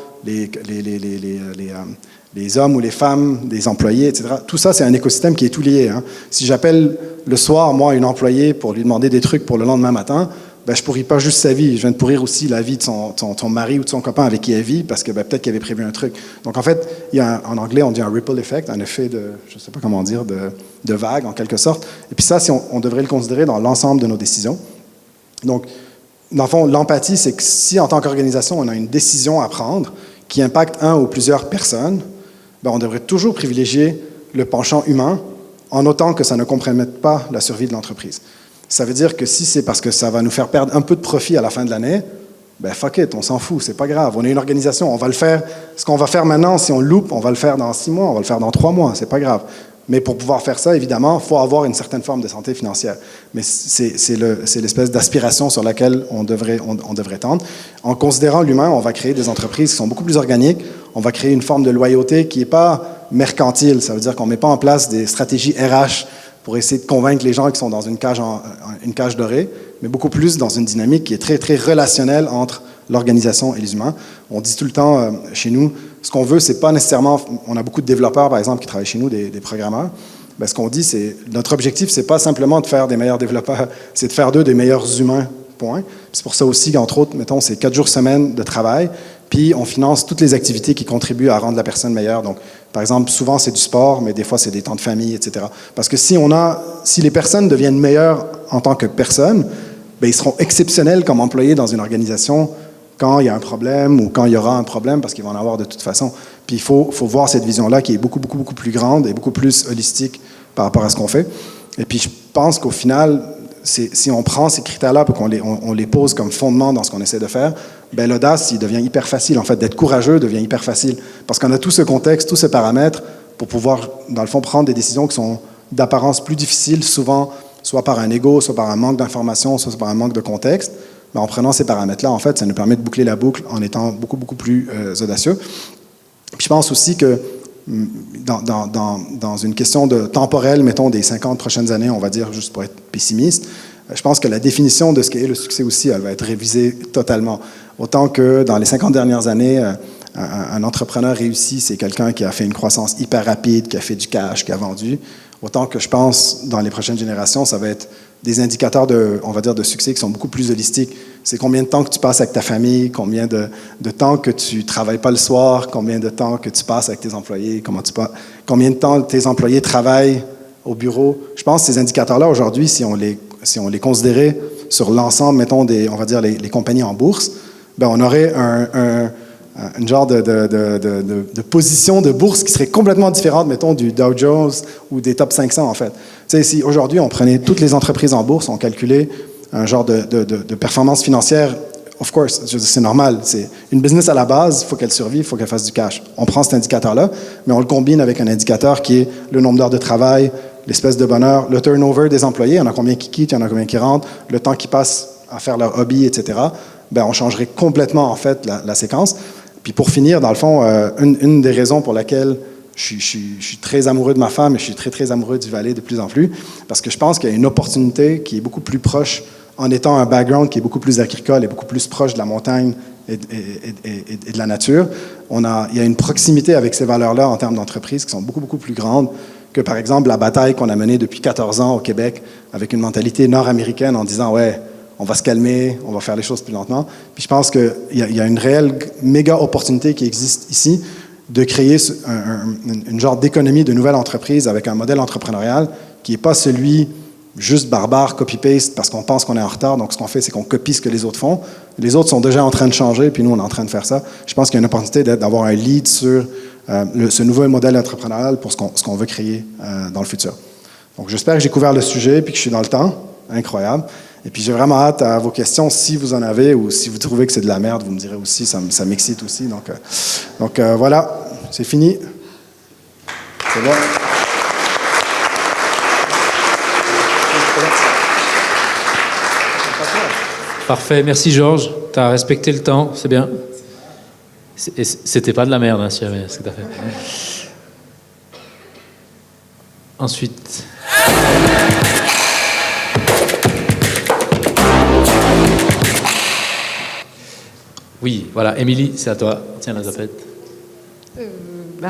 Speaker 6: les hommes ou les femmes, des employés, etc. Tout ça, c'est un écosystème qui est tout lié. Hein. Si j'appelle le soir, moi, une employée pour lui demander des trucs pour le lendemain matin, je ne pourris pas juste sa vie. Je viens de pourrir aussi la vie de son mari ou de son copain avec qui elle vit parce que peut-être qu'il avait prévu un truc. Donc, en fait, il y a en anglais, on dit un ripple effect, un effet de, je ne sais pas comment dire, de vague, en quelque sorte. Et puis ça, on devrait le considérer dans l'ensemble de nos décisions. Donc, dans le fond, l'empathie, c'est que si, en tant qu'organisation, on a une décision à prendre qui impacte un ou plusieurs personnes, on devrait toujours privilégier le penchant humain en autant que ça ne compromette pas la survie de l'entreprise. Ça veut dire que si c'est parce que ça va nous faire perdre un peu de profit à la fin de l'année, fuck it, on s'en fout, c'est pas grave. On est une organisation, on va le faire. Ce qu'on va faire maintenant, si on loupe, on va le faire dans 6 mois, on va le faire dans 3 mois, c'est pas grave. Mais pour pouvoir faire ça, évidemment, il faut avoir une certaine forme de santé financière. Mais c'est l'espèce d'aspiration sur laquelle on devrait tendre. En considérant l'humain, on va créer des entreprises qui sont beaucoup plus organiques. On va créer une forme de loyauté qui n'est pas mercantile. Ça veut dire qu'on ne met pas en place des stratégies RH pour essayer de convaincre les gens qui sont dans une cage dorée, mais beaucoup plus dans une dynamique qui est très, très relationnelle entre l'organisation et les humains. On dit tout le temps chez nous, ce qu'on veut, c'est pas nécessairement... On a beaucoup de développeurs, par exemple, qui travaillent chez nous, des programmeurs. Ce qu'on dit, c'est notre objectif, c'est pas simplement de faire des meilleurs développeurs, c'est de faire d'eux des meilleurs humains, point. C'est pour ça aussi qu'entre autres, mettons, c'est 4 jours semaine de travail, puis on finance toutes les activités qui contribuent à rendre la personne meilleure. Donc, par exemple, souvent, c'est du sport, mais des fois, c'est des temps de famille, etc. Parce que si les personnes deviennent meilleures en tant que personnes, ils seront exceptionnels comme employés dans une organisation quand il y a un problème ou quand il y aura un problème, parce qu'ils vont en avoir de toute façon. Puis il faut voir cette vision-là qui est beaucoup plus grande et beaucoup plus holistique par rapport à ce qu'on fait. Et puis je pense qu'au final, si on prend ces critères-là et qu'on les pose comme fondement dans ce qu'on essaie de faire, ben l'audace, il devient hyper facile. En fait, d'être courageux devient hyper facile. Parce qu'on a tout ce contexte, tous ces paramètres pour pouvoir, dans le fond, prendre des décisions qui sont d'apparence plus difficiles, souvent, soit par un ego, soit par un manque d'information, soit par un manque de contexte. Mais en prenant ces paramètres-là, en fait, ça nous permet de boucler la boucle en étant beaucoup plus audacieux. Puis je pense aussi que dans une question temporelle, mettons des 50 prochaines années, on va dire, juste pour être pessimiste, je pense que la définition de ce qu'est le succès aussi, elle va être révisée totalement. Autant que dans les 50 dernières années, un entrepreneur réussi, c'est quelqu'un qui a fait une croissance hyper rapide, qui a fait du cash, qui a vendu. Autant que je pense, dans les prochaines générations, ça va être des indicateurs on va dire, de succès qui sont beaucoup plus holistiques. C'est combien de temps que tu passes avec ta famille, combien de temps que tu ne travailles pas le soir, combien de temps que tu passes avec tes employés, combien de temps tes employés travaillent au bureau. Je pense que ces indicateurs-là, aujourd'hui, si on les considérait sur l'ensemble, mettons, on va dire les compagnies en bourse, ben on aurait une genre de position de bourse qui serait complètement différente, mettons, du Dow Jones ou des top 500, en fait. Tu sais, si aujourd'hui, on prenait toutes les entreprises en bourse, on calculait un genre de performance financière, of course, c'est normal. C'est une business à la base, il faut qu'elle survive, il faut qu'elle fasse du cash. On prend cet indicateur-là, mais on le combine avec un indicateur qui est le nombre d'heures de travail, l'espèce de bonheur, le turnover des employés, il y en a combien qui quittent, il y en a combien qui rentrent, le temps qu'ils passent à faire leur hobby, etc. Ben, on changerait complètement, en fait, la séquence. Puis pour finir, dans le fond, une des raisons pour laquelle je suis très amoureux de ma femme et je suis très amoureux du Valais de plus en plus, parce que je pense qu'il y a une opportunité qui est beaucoup plus proche en étant un background qui est beaucoup plus agricole et beaucoup plus proche de la montagne et de la nature. Il y a une proximité avec ces valeurs-là en termes d'entreprise qui sont beaucoup plus grandes que, par exemple, la bataille qu'on a menée depuis 14 ans au Québec avec une mentalité nord-américaine en disant « ouais, on va se calmer, on va faire les choses plus lentement ». Puis je pense qu'il y a une réelle méga opportunité qui existe ici de créer une genre d'économie de nouvelle entreprise avec un modèle entrepreneurial qui n'est pas celui juste barbare, copy-paste, parce qu'on pense qu'on est en retard. Donc, ce qu'on fait, c'est qu'on copie ce que les autres font. Les autres sont déjà en train de changer, puis nous, on est en train de faire ça. Je pense qu'il y a une opportunité d'avoir un lead sur ce nouveau modèle entrepreneurial pour ce qu'on veut créer dans le futur. Donc, j'espère que j'ai couvert le sujet, puis que je suis dans le temps. Incroyable. Et puis, j'ai vraiment hâte à vos questions, si vous en avez, ou si vous trouvez que c'est de la merde, vous me direz aussi, ça m'excite aussi. Donc voilà, c'est fini. C'est bon.
Speaker 1: Parfait, merci Georges, tu as respecté le temps, c'est bien. C'était pas de la merde, hein, si jamais, ce que tu as fait. Ensuite. Oui, voilà, Émilie, c'est à toi. Tiens la zapette.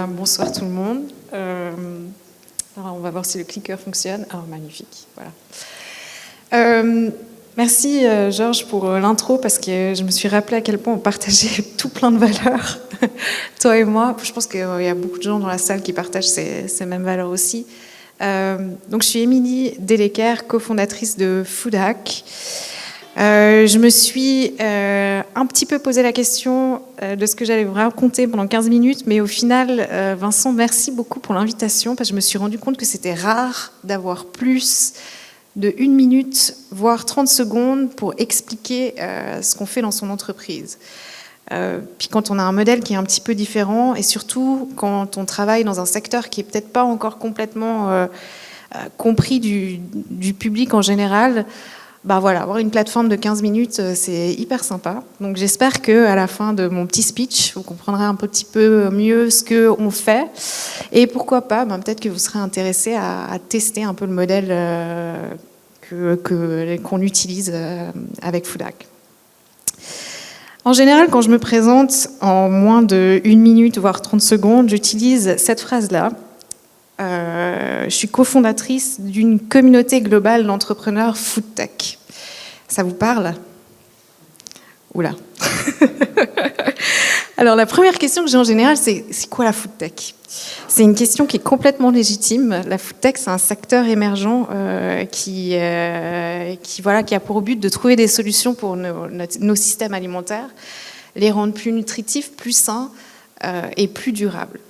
Speaker 5: Bonsoir tout le monde. Alors on va voir si le clicker fonctionne. Ah, magnifique, voilà. Merci Georges pour l'intro parce que je me suis rappelé à quel point on partageait tout plein de valeurs, toi et moi. Je pense qu'il y a beaucoup de gens dans la salle qui partagent ces mêmes valeurs aussi. Donc je suis Émilie Dellecker, cofondatrice de Foodhack. Je me suis un petit peu posé la question de ce que j'allais vous raconter pendant 15 minutes, mais au final, Vincent, merci beaucoup pour l'invitation parce que je me suis rendu compte que c'était rare d'avoir plus de 1 minute, voire 30 secondes pour expliquer ce qu'on fait dans son entreprise. Puis quand on a un modèle qui est un petit peu différent et surtout quand on travaille dans un secteur qui est peut-être pas encore complètement compris du public en général, bah voilà, avoir une plateforme de 15 minutes, c'est hyper sympa. Donc j'espère qu'à la fin de mon petit speech, vous comprendrez un petit peu mieux ce qu'on fait. Et pourquoi pas, peut-être que vous serez intéressés à tester un peu le modèle qu'on utilise avec Foodhack. En général, quand je me présente en moins de 1 minute, voire 30 secondes, j'utilise cette phrase-là. Je suis cofondatrice d'une communauté globale d'entrepreneurs foodtech. Ça vous parle ? Oula. Alors la première question que j'ai en général, c'est quoi la foodtech ? C'est une question qui est complètement légitime. La foodtech, c'est un secteur émergent qui a pour but de trouver des solutions pour nos systèmes alimentaires, les rendre plus nutritifs, plus sains, et plus durable.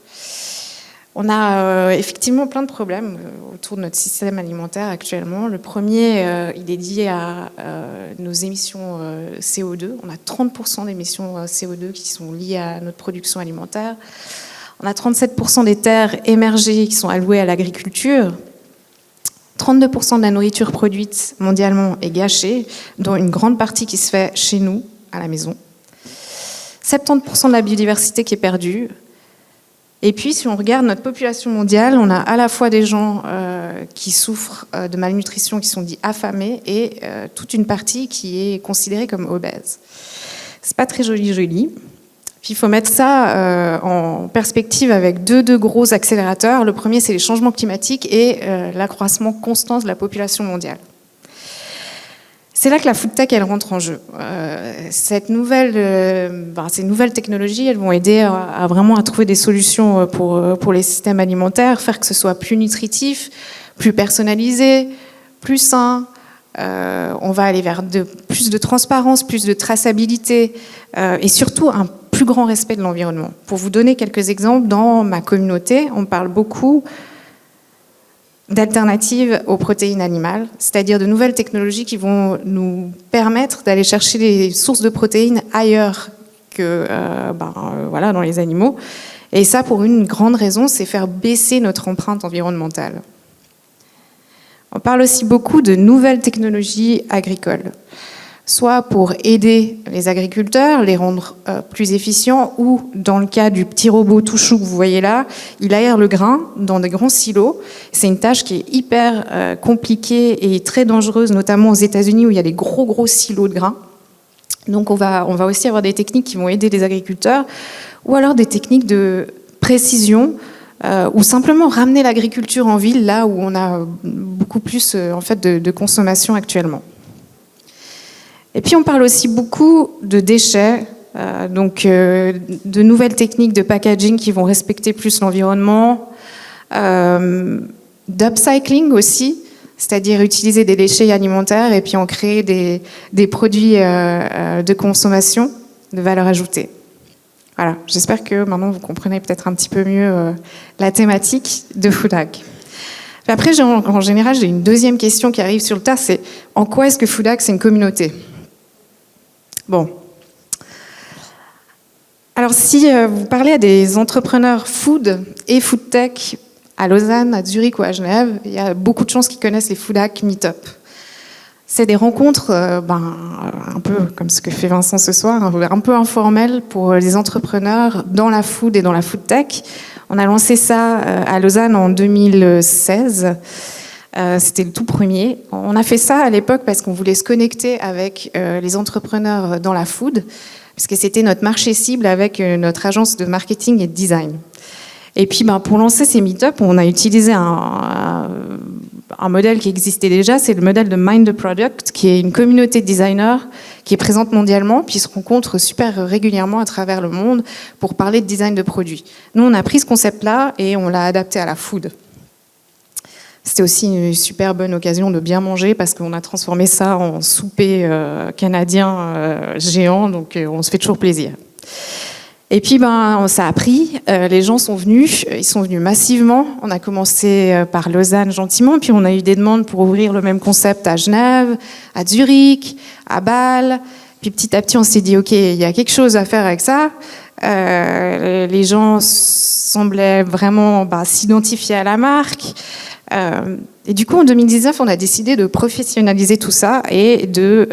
Speaker 5: On a effectivement plein de problèmes autour de notre système alimentaire actuellement. Le premier, il est lié à nos émissions CO2. On a 30% d'émissions CO2 qui sont liées à notre production alimentaire. On a 37% des terres émergées qui sont allouées à l'agriculture. 32% de la nourriture produite mondialement est gâchée, dont une grande partie qui se fait chez nous, à la maison. 70% de la biodiversité qui est perdue. Et puis, si on regarde notre population mondiale, on a à la fois des gens qui souffrent de malnutrition, qui sont dits affamés, et toute une partie qui est considérée comme obèse. C'est pas très joli. Puis il faut mettre ça en perspective avec deux gros accélérateurs. Le premier, c'est les changements climatiques et l'accroissement constant de la population mondiale. C'est là que la food tech, elle rentre en jeu. Ces nouvelles technologies, elles vont aider à vraiment à trouver des solutions pour les systèmes alimentaires, faire que ce soit plus nutritif, plus personnalisé, plus sain. On va aller vers plus de transparence, plus de traçabilité et surtout un plus grand respect de l'environnement. Pour vous donner quelques exemples, dans ma communauté, on parle beaucoup d'alternatives aux protéines animales, c'est-à-dire de nouvelles technologies qui vont nous permettre d'aller chercher des sources de protéines ailleurs que dans les animaux. Et ça, pour une grande raison, c'est faire baisser notre empreinte environnementale. On parle aussi beaucoup de nouvelles technologies agricoles, soit pour aider les agriculteurs, les rendre plus efficients, ou dans le cas du petit robot tout chou que vous voyez là, il aère le grain dans des grands silos. C'est une tâche qui est hyper compliquée et très dangereuse, notamment aux États-Unis où il y a des gros silos de grains. Donc on va aussi avoir des techniques qui vont aider les agriculteurs, ou alors des techniques de précision, ou simplement ramener l'agriculture en ville, là où on a beaucoup plus de consommation actuellement. Et puis on parle aussi beaucoup de déchets, de nouvelles techniques de packaging qui vont respecter plus l'environnement, d'upcycling aussi, c'est-à-dire utiliser des déchets alimentaires et puis en créer des produits de consommation de valeur ajoutée. Voilà, j'espère que maintenant vous comprenez peut-être un petit peu mieux la thématique de Foodhack. Après, en général, j'ai une deuxième question qui arrive sur le tas, c'est en quoi est-ce que Foodhack c'est une communauté ? Bon. Alors, si vous parlez à des entrepreneurs food et food tech à Lausanne, à Zurich ou à Genève, il y a beaucoup de chances qu'ils connaissent les Foodhack Meetup. C'est des rencontres un peu comme ce que fait Vincent ce soir, un peu informelles pour les entrepreneurs dans la food et dans la food tech. On a lancé ça à Lausanne en 2016. C'était le tout premier. On a fait ça à l'époque parce qu'on voulait se connecter avec les entrepreneurs dans la food, parce que c'était notre marché cible avec notre agence de marketing et de design. Et puis pour lancer ces meet-up, on a utilisé un modèle qui existait déjà, c'est le modèle de Mind the Product, qui est une communauté de designers qui est présente mondialement, puis se rencontre super régulièrement à travers le monde pour parler de design de produits. Nous, on a pris ce concept-là et on l'a adapté à la food. C'était aussi une super bonne occasion de bien manger parce qu'on a transformé ça en souper canadien géant, donc on se fait toujours plaisir. Et puis ça a pris, les gens sont venus, ils sont venus massivement. On a commencé par Lausanne gentiment, puis on a eu des demandes pour ouvrir le même concept à Genève, à Zurich, à Bâle. Puis petit à petit on s'est dit ok, il y a quelque chose à faire avec ça. Les gens semblaient vraiment s'identifier à la marque. Et du coup, en 2019, on a décidé de professionnaliser tout ça et de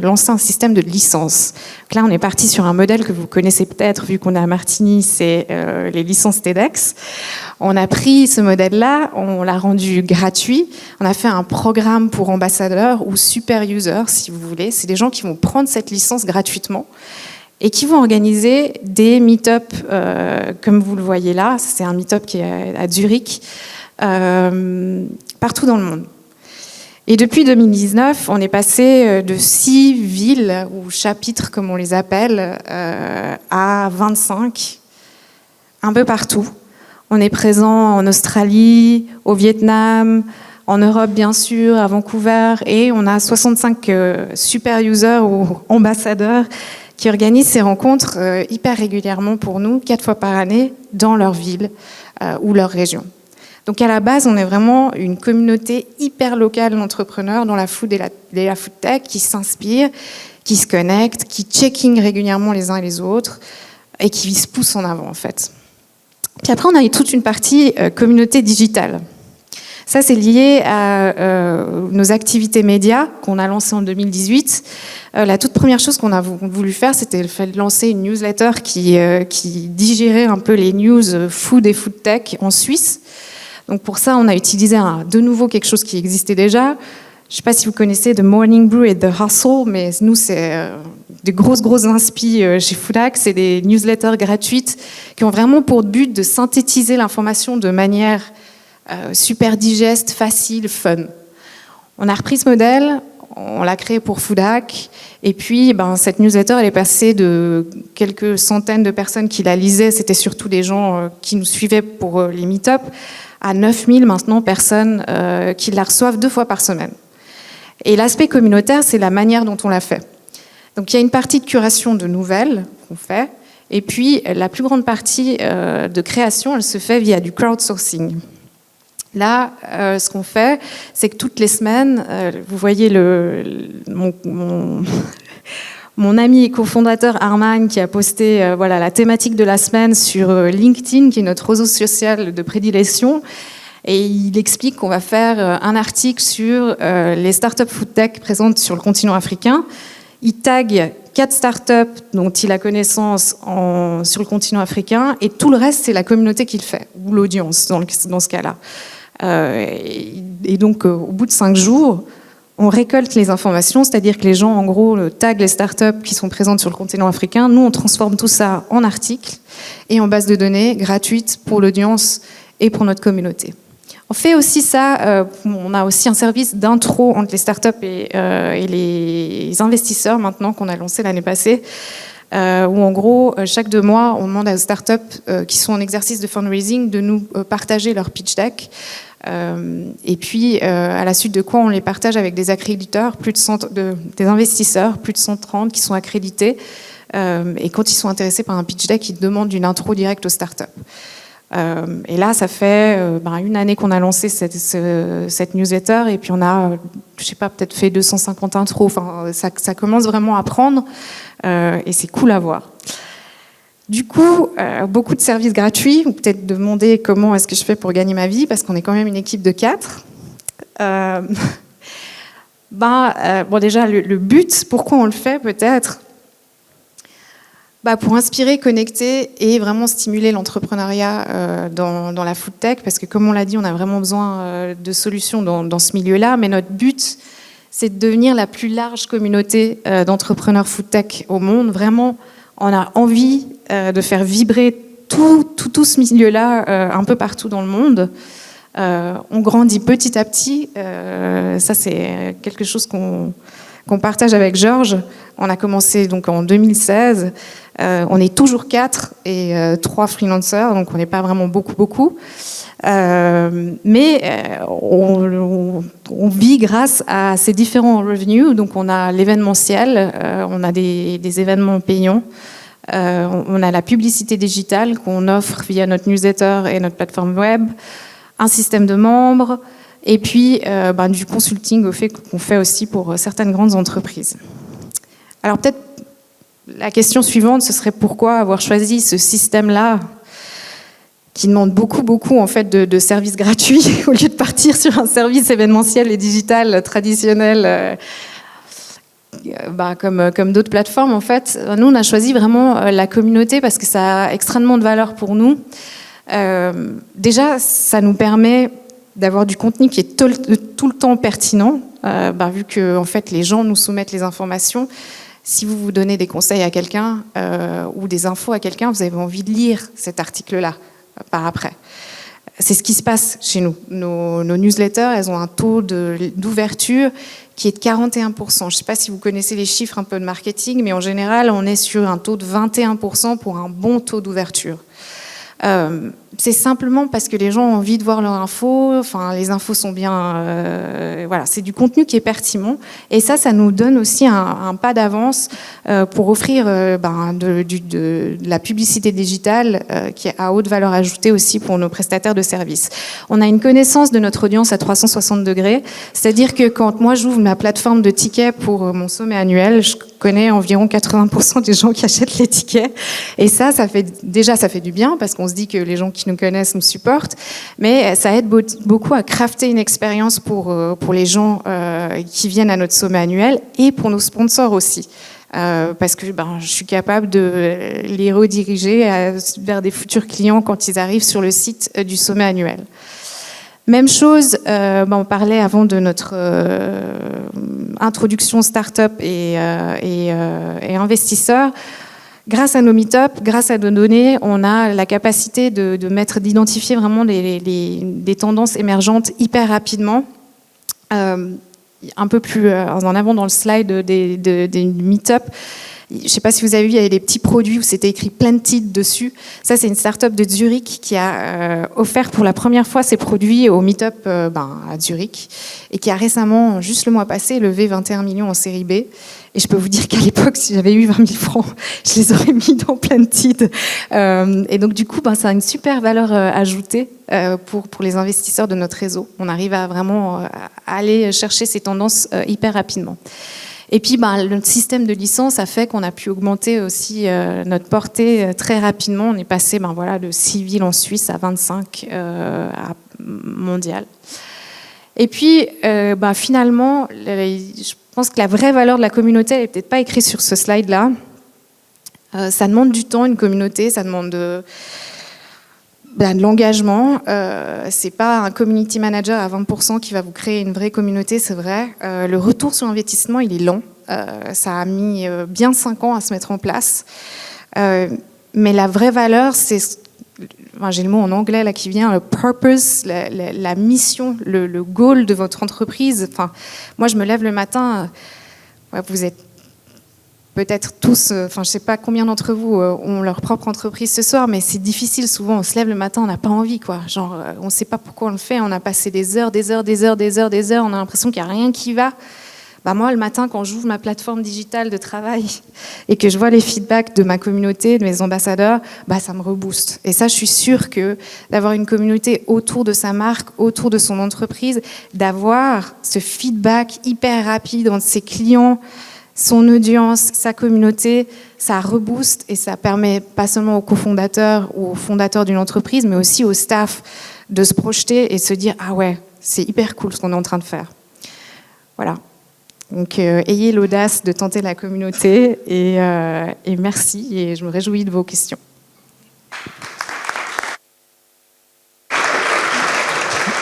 Speaker 5: lancer un système de licence. Donc là, on est parti sur un modèle que vous connaissez peut-être, vu qu'on est à Martigny, c'est les licences TEDx. On a pris ce modèle-là, on l'a rendu gratuit. On a fait un programme pour ambassadeurs ou super users, si vous voulez. C'est des gens qui vont prendre cette licence gratuitement et qui vont organiser des meet-up, comme vous le voyez là. C'est un meet-up qui est à Zurich. Partout dans le monde. Et depuis 2019, on est passé de 6 villes ou chapitres, comme on les appelle, à 25, un peu partout. On est présent en Australie, au Vietnam, en Europe bien sûr, à Vancouver, et on a 65 super users ou ambassadeurs qui organisent ces rencontres hyper régulièrement pour nous, 4 fois par année, dans leur ville ou leur région. Donc à la base, on est vraiment une communauté hyper locale d'entrepreneurs dans la food et la food tech qui s'inspirent, qui se connectent, qui check-in régulièrement les uns et les autres et qui se poussent en avant en fait. Puis après, on a toute une partie communauté digitale. Ça, c'est lié à nos activités médias qu'on a lancées en 2018. La toute première chose qu'on a voulu faire, c'était le fait de lancer une newsletter qui digérait un peu les news food et food tech en Suisse. Donc pour ça, on a utilisé de nouveau quelque chose qui existait déjà. Je ne sais pas si vous connaissez The Morning Brew et The Hustle, mais nous, c'est des grosses inspi chez Foodac. C'est des newsletters gratuites qui ont vraiment pour but de synthétiser l'information de manière super digeste, facile, fun. On a repris ce modèle, on l'a créé pour Foodac, et puis cette newsletter, elle est passée de quelques centaines de personnes qui la lisaient, c'était surtout des gens qui nous suivaient pour les meet-up, à 9000 maintenant personnes qui la reçoivent 2 fois par semaine. Et l'aspect communautaire, c'est la manière dont on l'a fait. Donc il y a une partie de curation de nouvelles qu'on fait, et puis la plus grande partie de création, elle se fait via du crowdsourcing. Là, ce qu'on fait, c'est que toutes les semaines, vous voyez mon ami et cofondateur Arman qui a posté la thématique de la semaine sur LinkedIn, qui est notre réseau social de prédilection. Et il explique qu'on va faire un article sur les startups food tech présentes sur le continent africain. Il tag 4 startups dont il a connaissance sur le continent africain, et tout le reste, c'est la communauté qui le fait, ou l'audience dans ce cas-là. Et donc, au bout de 5 jours, on récolte les informations, c'est-à-dire que les gens, en gros, taguent les startups qui sont présentes sur le continent africain. Nous, on transforme tout ça en articles et en base de données gratuite pour l'audience et pour notre communauté. On fait aussi ça, on a aussi un service d'intro entre les startups et les investisseurs maintenant qu'on a lancé l'année passée, où en gros, chaque 2 mois, on demande aux startups qui sont en exercice de fundraising de nous partager leur pitch deck. Et puis, à la suite de quoi, on les partage avec des accréditeurs, des investisseurs, plus de 130 qui sont accrédités. Et quand ils sont intéressés par un pitch deck, ils demandent une intro directe aux startups. Et là, ça fait 1 année qu'on a lancé cette newsletter, et puis on a, je sais pas, peut-être fait 250 intros. Enfin, ça commence vraiment à prendre, et c'est cool à voir. Du coup, beaucoup de services gratuits. Vous peut-être demander comment est-ce que je fais pour gagner ma vie, parce qu'on est quand même une équipe de 4. Déjà, le but, pourquoi on le fait peut-être, pour inspirer, connecter et vraiment stimuler l'entrepreneuriat dans la food tech, parce que comme on l'a dit, on a vraiment besoin de solutions dans ce milieu-là, mais notre but, c'est de devenir la plus large communauté d'entrepreneurs food tech au monde. Vraiment, on a envie de faire vibrer tout ce milieu-là un peu partout dans le monde. On grandit petit à petit. Ça, c'est quelque chose qu'on partage avec Georges. On a commencé donc en 2016. On est toujours 4 et 3 freelancers, donc on n'est pas vraiment beaucoup. Mais on vit grâce à ces différents revenus. Donc on a l'événementiel, on a des événements payants, on a la publicité digitale qu'on offre via notre newsletter et notre plateforme web, un système de membres, et puis du consulting qu'on fait aussi pour certaines grandes entreprises. Alors peut-être la question suivante, ce serait pourquoi avoir choisi ce système-là qui demande beaucoup en fait de services gratuits au lieu de partir sur un service événementiel et digital traditionnel comme d'autres plateformes. En fait, nous on a choisi vraiment la communauté parce que ça a extrêmement de valeur pour nous. Déjà, ça nous permet d'avoir du contenu qui est tout le temps pertinent, vu que en fait les gens nous soumettent les informations. Si vous donnez des conseils à quelqu'un ou des infos à quelqu'un, vous avez envie de lire cet article-là par après. C'est ce qui se passe chez nous. Nos newsletters, elles ont un taux d'ouverture qui est de 41%. Je ne sais pas si vous connaissez les chiffres un peu de marketing, mais en général, on est sur un taux de 21% pour un bon taux d'ouverture. c'est simplement parce que les gens ont envie de voir leurs infos. Enfin, les infos sont bien, voilà, c'est du contenu qui est pertinent. Et ça nous donne aussi un pas d'avance pour offrir de la publicité digitale qui est à haute valeur ajoutée aussi pour nos prestataires de services. On a une connaissance de notre audience à 360 degrés, c'est-à-dire que quand moi j'ouvre ma plateforme de tickets pour mon sommet annuel, je connais environ 80% des gens qui achètent les tickets. Et ça fait du bien parce qu'on se dit que les gens qui nous connaissent nous supportent, mais ça aide beaucoup à crafter une expérience pour les gens qui viennent à notre sommet annuel et pour nos sponsors aussi. Parce que je suis capable de les rediriger vers des futurs clients quand ils arrivent sur le site du sommet annuel. Même chose, on parlait avant de notre introduction start-up et investisseurs. Grâce à nos meet-up, grâce à nos données, on a la capacité d'identifier vraiment des tendances émergentes hyper rapidement. Un peu plus en avant dans le slide des meet-up. Je ne sais pas si vous avez vu, il y avait des petits produits où c'était écrit Planted dessus. Ça, c'est une start-up de Zurich qui a offert pour la première fois ses produits au meet-up à Zurich et qui a récemment, juste le mois passé, levé 21 millions en série B. Et je peux vous dire qu'à l'époque, si j'avais eu 20 000 francs, je les aurais mis dans Planted. Et donc, du coup, ça a une super valeur ajoutée pour les investisseurs de notre réseau. On arrive à vraiment aller chercher ces tendances hyper rapidement. Et puis, notre système de licence a fait qu'on a pu augmenter aussi notre portée très rapidement. On est passé de 6 villes en Suisse à 25 mondial. Et puis, finalement, je pense que la vraie valeur de la communauté, elle n'est peut-être pas écrite sur ce slide-là. Ça demande du temps, une communauté, ça demande de l'engagement. C'est pas un community manager à 20% qui va vous créer une vraie communauté, c'est vrai. Le retour sur investissement, il est lent. Ça a mis bien 5 ans à se mettre en place. Mais la vraie valeur, c'est... j'ai le mot en anglais là qui vient, le purpose, la mission, le goal de votre entreprise. Moi, je me lève le matin, vous êtes peut-être tous, je ne sais pas combien d'entre vous ont leur propre entreprise ce soir, mais c'est difficile souvent, on se lève le matin, on n'a pas envie, on ne sait pas pourquoi on le fait, on a passé des heures, on a l'impression qu'il n'y a rien qui va. Moi, le matin, quand j'ouvre ma plateforme digitale de travail et que je vois les feedbacks de ma communauté, de mes ambassadeurs, ça me rebooste. Et ça, je suis sûre que d'avoir une communauté autour de sa marque, autour de son entreprise, d'avoir ce feedback hyper rapide entre ses clients, son audience, sa communauté, ça rebooste et ça permet pas seulement aux cofondateurs ou aux fondateurs d'une entreprise, mais aussi au staff de se projeter et se dire « Ah ouais, c'est hyper cool ce qu'on est en train de faire. » Voilà. Donc, ayez l'audace de tenter la communauté et merci et je me réjouis de vos questions.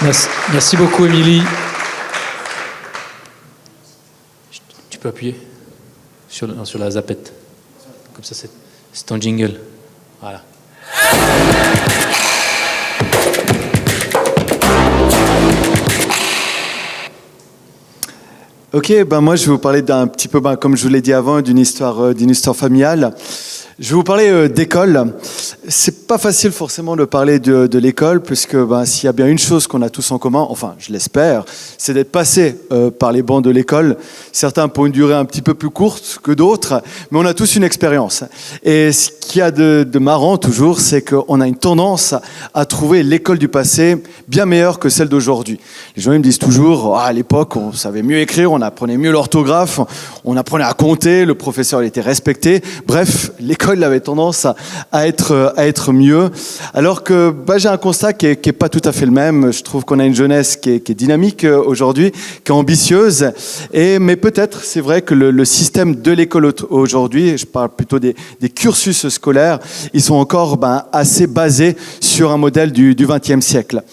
Speaker 1: Merci beaucoup, Émilie. Tu peux appuyer sur la zapette. Comme ça, c'est ton jingle. Voilà.
Speaker 4: Ok, moi je vais vous parler d'un petit peu, comme je vous l'ai dit avant, d'une histoire familiale. Je vais vous parler d'école. C'est pas facile forcément de parler de l'école, puisque s'il y a bien une chose qu'on a tous en commun, enfin je l'espère, c'est d'être passé par les bancs de l'école. Certains pour une durée un petit peu plus courte que d'autres, mais on a tous une expérience. Et ce qu'il y a de marrant toujours, c'est qu'on a une tendance à trouver l'école du passé bien meilleure que celle d'aujourd'hui. Les gens ils me disent toujours, à l'époque on savait mieux écrire, on apprenait mieux l'orthographe, on apprenait à compter, le professeur il était respecté. Bref, l'école avait tendance à être mieux. Alors que j'ai un constat qui est pas tout à fait le même. Je trouve qu'on a une jeunesse qui est dynamique aujourd'hui, qui est ambitieuse. Mais peut-être, c'est vrai que le système de l'école aujourd'hui, je parle plutôt des cursus scolaires, ils sont encore assez basés sur un modèle du XXe siècle.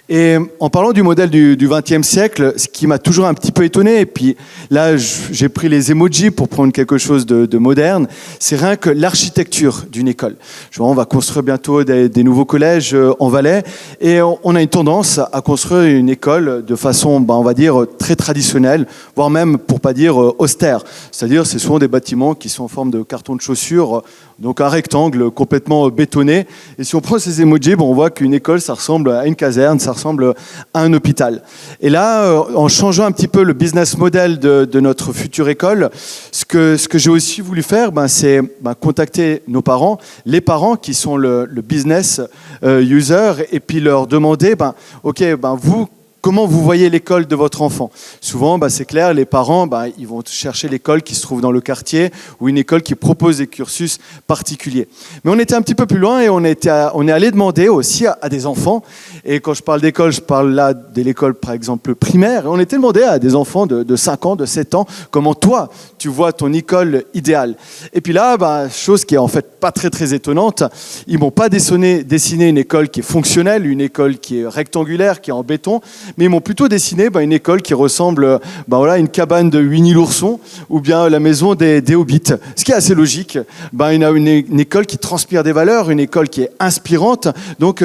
Speaker 4: Et en parlant du modèle du XXe siècle, ce qui m'a toujours un petit peu étonné, et puis là j'ai pris les emojis pour prendre quelque chose de moderne, c'est rien que l'architecture l'architecture d'une école. On va construire bientôt des nouveaux collèges en Valais et on a une tendance à construire une école de façon, on va dire, très traditionnelle, voire même, pour pas dire austère. C'est-à-dire, c'est souvent des bâtiments qui sont en forme de carton de chaussure, donc un rectangle complètement bétonné. Et si on prend ces emojis, on voit qu'une école, ça ressemble à une caserne, ça ressemble à un hôpital. Et là, en changeant un petit peu le business model de notre future école, ce que j'ai aussi voulu faire, c'est contacter nos parents, les parents qui sont le business user, et puis leur demander, vous, comment vous voyez l'école de votre enfant? Souvent, c'est clair, les parents, ils vont chercher l'école qui se trouve dans le quartier ou une école qui propose des cursus particuliers. Mais on était un petit peu plus loin et on est allé demander aussi à des enfants. Et quand je parle d'école, je parle là de l'école, par exemple, primaire. Et on était demandé à des enfants de 5 ans, de 7 ans, comment toi, tu vois ton école idéale. Et puis là, chose qui est en fait pas très, très étonnante, ils m'ont pas dessiné une école qui est fonctionnelle, une école qui est rectangulaire, qui est en béton, mais ils m'ont plutôt dessiné une école qui ressemble à une cabane de Winnie l'ourson ou bien la maison des Hobbits. Ce qui est assez logique. Une école qui transpire des valeurs, une école qui est inspirante, donc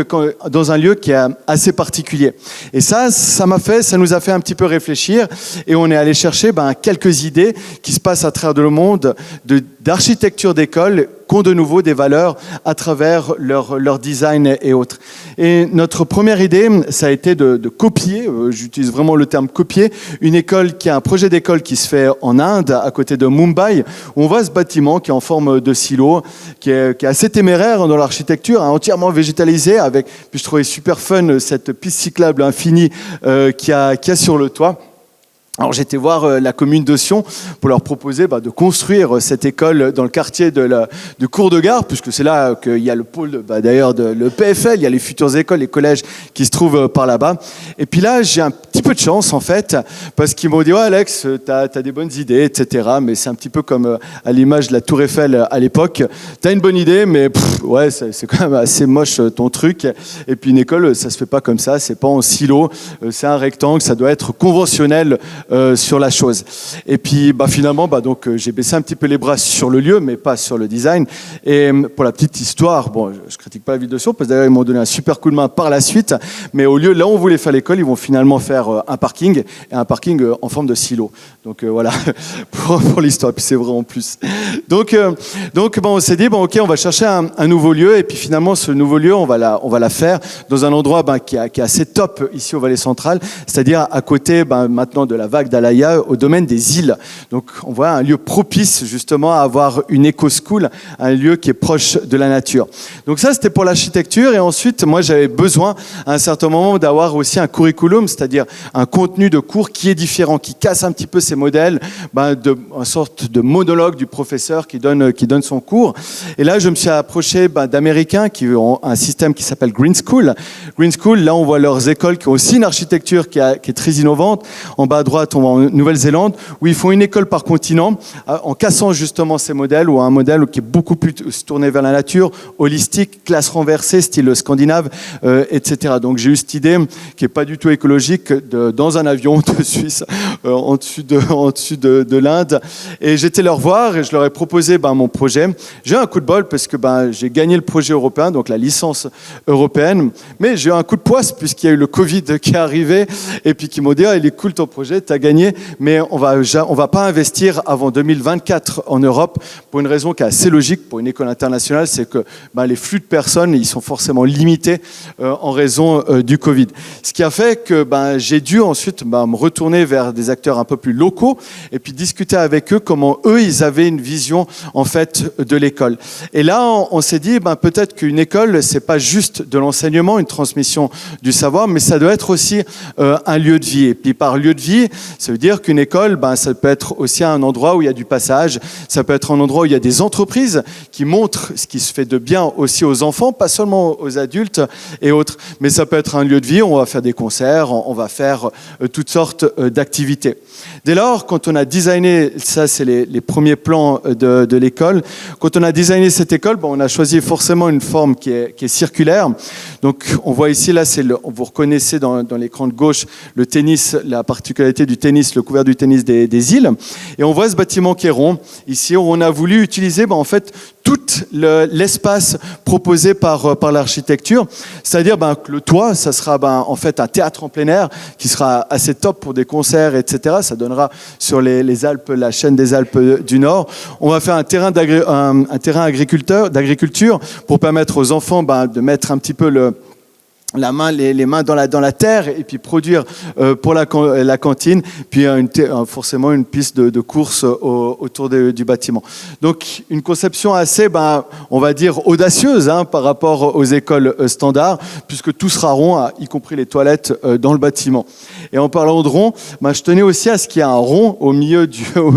Speaker 4: dans un lieu qui est assez particulier. Et ça nous a fait un petit peu réfléchir et on est allé chercher quelques idées qui se passent à travers le monde d'architecture d'école qui ont de nouveau des valeurs à travers leur design et autres. Et notre première idée, ça a été de copier, j'utilise vraiment le terme copier, une école qui a un projet d'école qui se fait en Inde, à côté de Mumbai, où on voit ce bâtiment qui est en forme de silo, qui est assez téméraire dans l'architecture, entièrement végétalisé, puis je trouvais super fun cette piste cyclable infinie qu'il y a sur le toit. Alors j'étais voir la commune de Sion pour leur proposer de construire cette école dans le quartier du cours de gare, puisque c'est là qu'il y a le pôle d'ailleurs de l'EPFL, il y a les futures écoles, les collèges qui se trouvent par là-bas. Et puis là, j'ai un petit peu de chance en fait, parce qu'ils m'ont dit « Ouais Alex, t'as des bonnes idées, etc. » Mais c'est un petit peu comme à l'image de la Tour Eiffel à l'époque. T'as une bonne idée, mais c'est quand même assez moche ton truc. Et puis une école, ça se fait pas comme ça, c'est pas en silo, c'est un rectangle, ça doit être conventionnel sur la chose. Et puis finalement, donc j'ai baissé un petit peu les bras sur le lieu, mais pas sur le design. Et pour la petite histoire, je critique pas la ville de Sion, parce que d'ailleurs ils m'ont donné un super coup de main par la suite, mais au lieu, là où on voulait faire l'école, ils vont finalement faire un parking, et un parking en forme de silo. Donc voilà, pour l'histoire, puis c'est vrai en plus. Donc on s'est dit, ok, on va chercher un nouveau lieu, et puis finalement ce nouveau lieu, on va la faire dans un endroit qui est assez top ici au Valais Central, c'est-à-dire à côté maintenant de la vague d'Alaïa, au domaine des îles. Donc on voit un lieu propice justement à avoir une éco-school, un lieu qui est proche de la nature. Donc ça c'était pour l'architecture, et ensuite moi j'avais besoin à un certain moment d'avoir aussi un curriculum, c'est-à-dire un contenu de cours qui est différent, qui casse un petit peu ces modèles, une sorte de monologue du professeur qui donne son cours. Et là je me suis approché d'Américains qui ont un système qui s'appelle Green School. Green School, là on voit leurs écoles qui ont aussi une architecture qui est très innovante. En bas à droite, on va en Nouvelle-Zélande, où ils font une école par continent, en cassant justement ces modèles, ou un modèle qui est beaucoup plus tourné vers la nature, holistique, classe renversée, style scandinave, etc. Donc j'ai eu cette idée qui n'est pas du tout écologique, dans un avion de Suisse, en dessus de l'Inde. Et j'étais leur voir et je leur ai proposé mon projet. J'ai eu un coup de bol parce que j'ai gagné le projet européen, donc la licence européenne, mais j'ai eu un coup de poisse puisqu'il y a eu le Covid qui est arrivé, et puis qui m'ont dit « il est cool ton projet, t'as gagné, mais on va pas investir avant 2024 en Europe pour une raison qui est assez logique pour une école internationale, c'est que les flux de personnes, ils sont forcément limités en raison du Covid. Ce qui a fait que j'ai dû ensuite me retourner vers des acteurs un peu plus locaux et puis discuter avec eux comment eux, ils avaient une vision en fait de l'école. Et là, on s'est dit peut-être qu'une école, c'est pas juste de l'enseignement, une transmission du savoir, mais ça doit être aussi un lieu de vie. Et puis par lieu de vie, ça veut dire qu'une école, ça peut être aussi un endroit où il y a du passage, ça peut être un endroit où il y a des entreprises qui montrent ce qui se fait de bien aussi aux enfants, pas seulement aux adultes et autres, mais ça peut être un lieu de vie où on va faire des concerts, on va faire toutes sortes d'activités. Dès lors, quand on a designé, ça c'est les premiers plans de l'école, quand on a designé cette école, on a choisi forcément une forme qui est circulaire. Donc on voit ici, là, vous reconnaissez dans l'écran de gauche le tennis, la particularité du tennis, le couvert du tennis des îles. Et on voit ce bâtiment qui est rond. Ici, on a voulu utiliser en fait tout l'espace proposé par l'architecture. C'est-à-dire que le toit, ça sera en fait un théâtre en plein air qui sera assez top pour des concerts, etc. Ça donnera sur les Alpes, la chaîne des Alpes du Nord. On va faire un terrain d'agriculture pour permettre aux enfants de mettre un petit peu les mains dans la terre et puis produire pour la cantine, puis forcément une piste de course autour du bâtiment. Donc une conception assez, on va dire, audacieuse par rapport aux écoles standards, puisque tout sera rond, y compris les toilettes dans le bâtiment. Et en parlant de rond, je tenais aussi à ce qu'il y ait un rond au milieu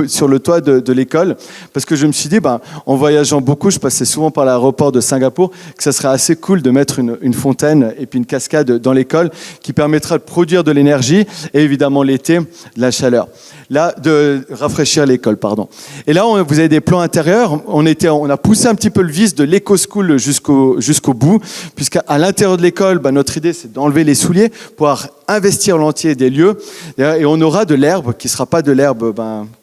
Speaker 4: sur le toit de l'école, parce que je me suis dit, en voyageant beaucoup, je passais souvent par l'aéroport de Singapour, que ça serait assez cool de mettre une fontaine et puis une cascade dans l'école qui permettra de produire de l'énergie et évidemment l'été, de la chaleur. Là, de rafraîchir l'école, pardon. Et là, vous avez des plans intérieurs. On a poussé un petit peu le vis de l'éco-school jusqu'au bout, puisqu'à l'intérieur de l'école, notre idée, c'est d'enlever les souliers, pouvoir investir l'entier des lieux, et on aura de l'herbe qui ne sera pas de l'herbe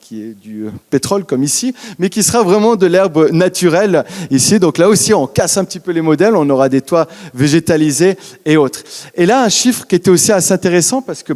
Speaker 4: qui est du pétrole comme ici, mais qui sera vraiment de l'herbe naturelle ici. Donc là aussi, on casse un petit peu les modèles, on aura des toits végétalisés et autres. Et là, un chiffre qui était aussi assez intéressant, parce que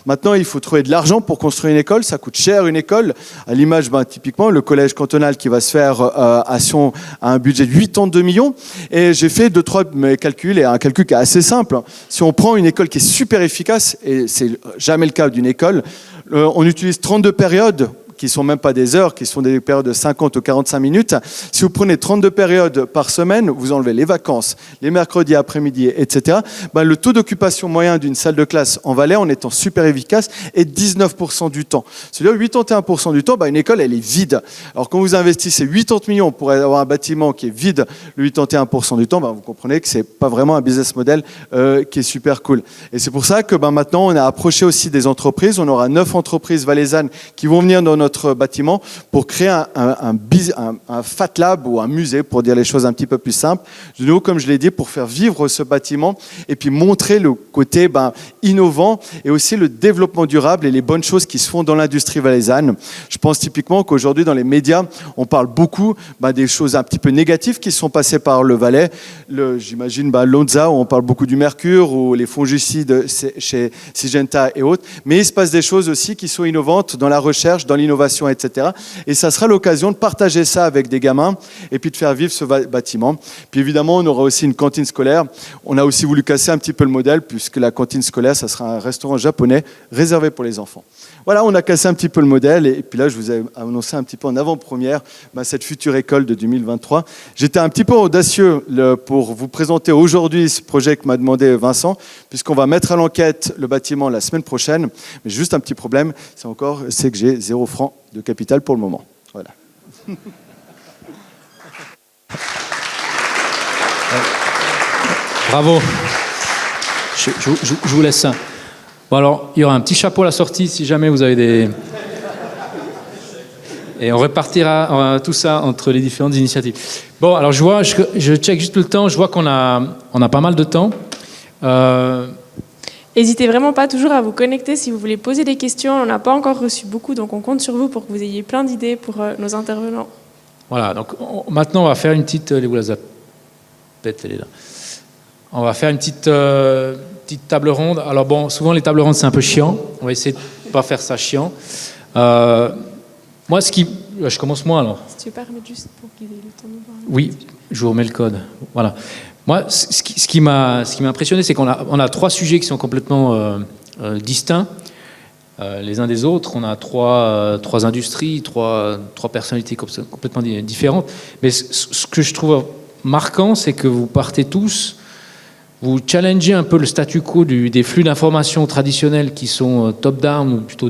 Speaker 4: maintenant, il faut trouver de l'argent pour construire une école. Ça coûte cher une école. À l'image, typiquement, le collège cantonal qui va se faire à Sion a un budget de 82 millions. Et j'ai fait 2-3 calculs, et un calcul qui est assez simple. Si on prend une école qui est super efficace, et c'est jamais le cas d'une école, on utilise 32 périodes qui ne sont même pas des heures, qui sont des périodes de 50 ou 45 minutes. Si vous prenez 32 périodes par semaine, vous enlevez les vacances, les mercredis après-midi, etc., le taux d'occupation moyen d'une salle de classe en Valais, en étant super efficace, est 19% du temps. C'est-à-dire 81% du temps, une école, elle est vide. Alors quand vous investissez 80 millions pour avoir un bâtiment qui est vide le 81% du temps, vous comprenez que ce n'est pas vraiment un business model qui est super cool. Et c'est pour ça que maintenant, on a approché aussi des entreprises. On aura 9 entreprises valaisannes qui vont venir dans notre bâtiment pour créer un Fat Lab ou un musée, pour dire les choses un petit peu plus simples. De nouveau, comme je l'ai dit, pour faire vivre ce bâtiment et puis montrer le côté innovant et aussi le développement durable et les bonnes choses qui se font dans l'industrie valaisanne. Je pense typiquement qu'aujourd'hui, dans les médias, on parle beaucoup des choses un petit peu négatives qui sont passées par le Valais. J'imagine Lonza, où on parle beaucoup du mercure, ou les fongicides chez Syngenta et autres. Mais il se passe des choses aussi qui sont innovantes dans la recherche, dans l'innovation, etc. Et ça sera l'occasion de partager ça avec des gamins et puis de faire vivre ce bâtiment. Puis évidemment, on aura aussi une cantine scolaire. On a aussi voulu casser un petit peu le modèle, puisque la cantine scolaire, ça sera un restaurant japonais réservé pour les enfants. Voilà, on a cassé un petit peu le modèle. Et puis là, je vous ai annoncé un petit peu en avant-première cette future école de 2023. J'étais un petit peu audacieux pour vous présenter aujourd'hui ce projet que m'a demandé Vincent, puisqu'on va mettre à l'enquête le bâtiment la semaine prochaine. Mais juste un petit problème, c'est que j'ai 0 francs de capital pour le moment. Voilà.
Speaker 1: Bravo. Je vous laisse ça. Bon alors, il y aura un petit chapeau à la sortie si jamais vous avez des... Et on répartira tout ça entre les différentes initiatives. Bon, alors je check juste le temps, je vois qu'on a pas mal de temps.
Speaker 2: N'hésitez vraiment pas toujours à vous connecter si vous voulez poser des questions. On n'a pas encore reçu beaucoup, donc on compte sur vous pour que vous ayez plein d'idées pour nos intervenants.
Speaker 1: Voilà, donc maintenant on va faire une petite... Elle est où la zapette? Elle est là. On va faire une petite table ronde. Alors bon, souvent les tables rondes c'est un peu chiant. On va essayer de ne pas faire ça chiant. Moi, je commence moi alors.
Speaker 2: Si tu veux pas remettre juste pour qu'ils aient le temps de voir.
Speaker 1: Oui, je vous remets le code. Voilà. Moi, ce qui m'a impressionné, c'est qu'on a 3 sujets qui sont complètement distincts les uns des autres. On a 3 industries, 3 personnalités complètement différentes. Mais ce que je trouve marquant, c'est que vous partez tous, vous challengez un peu le statu quo des flux d'informations traditionnels qui sont top-down ou plutôt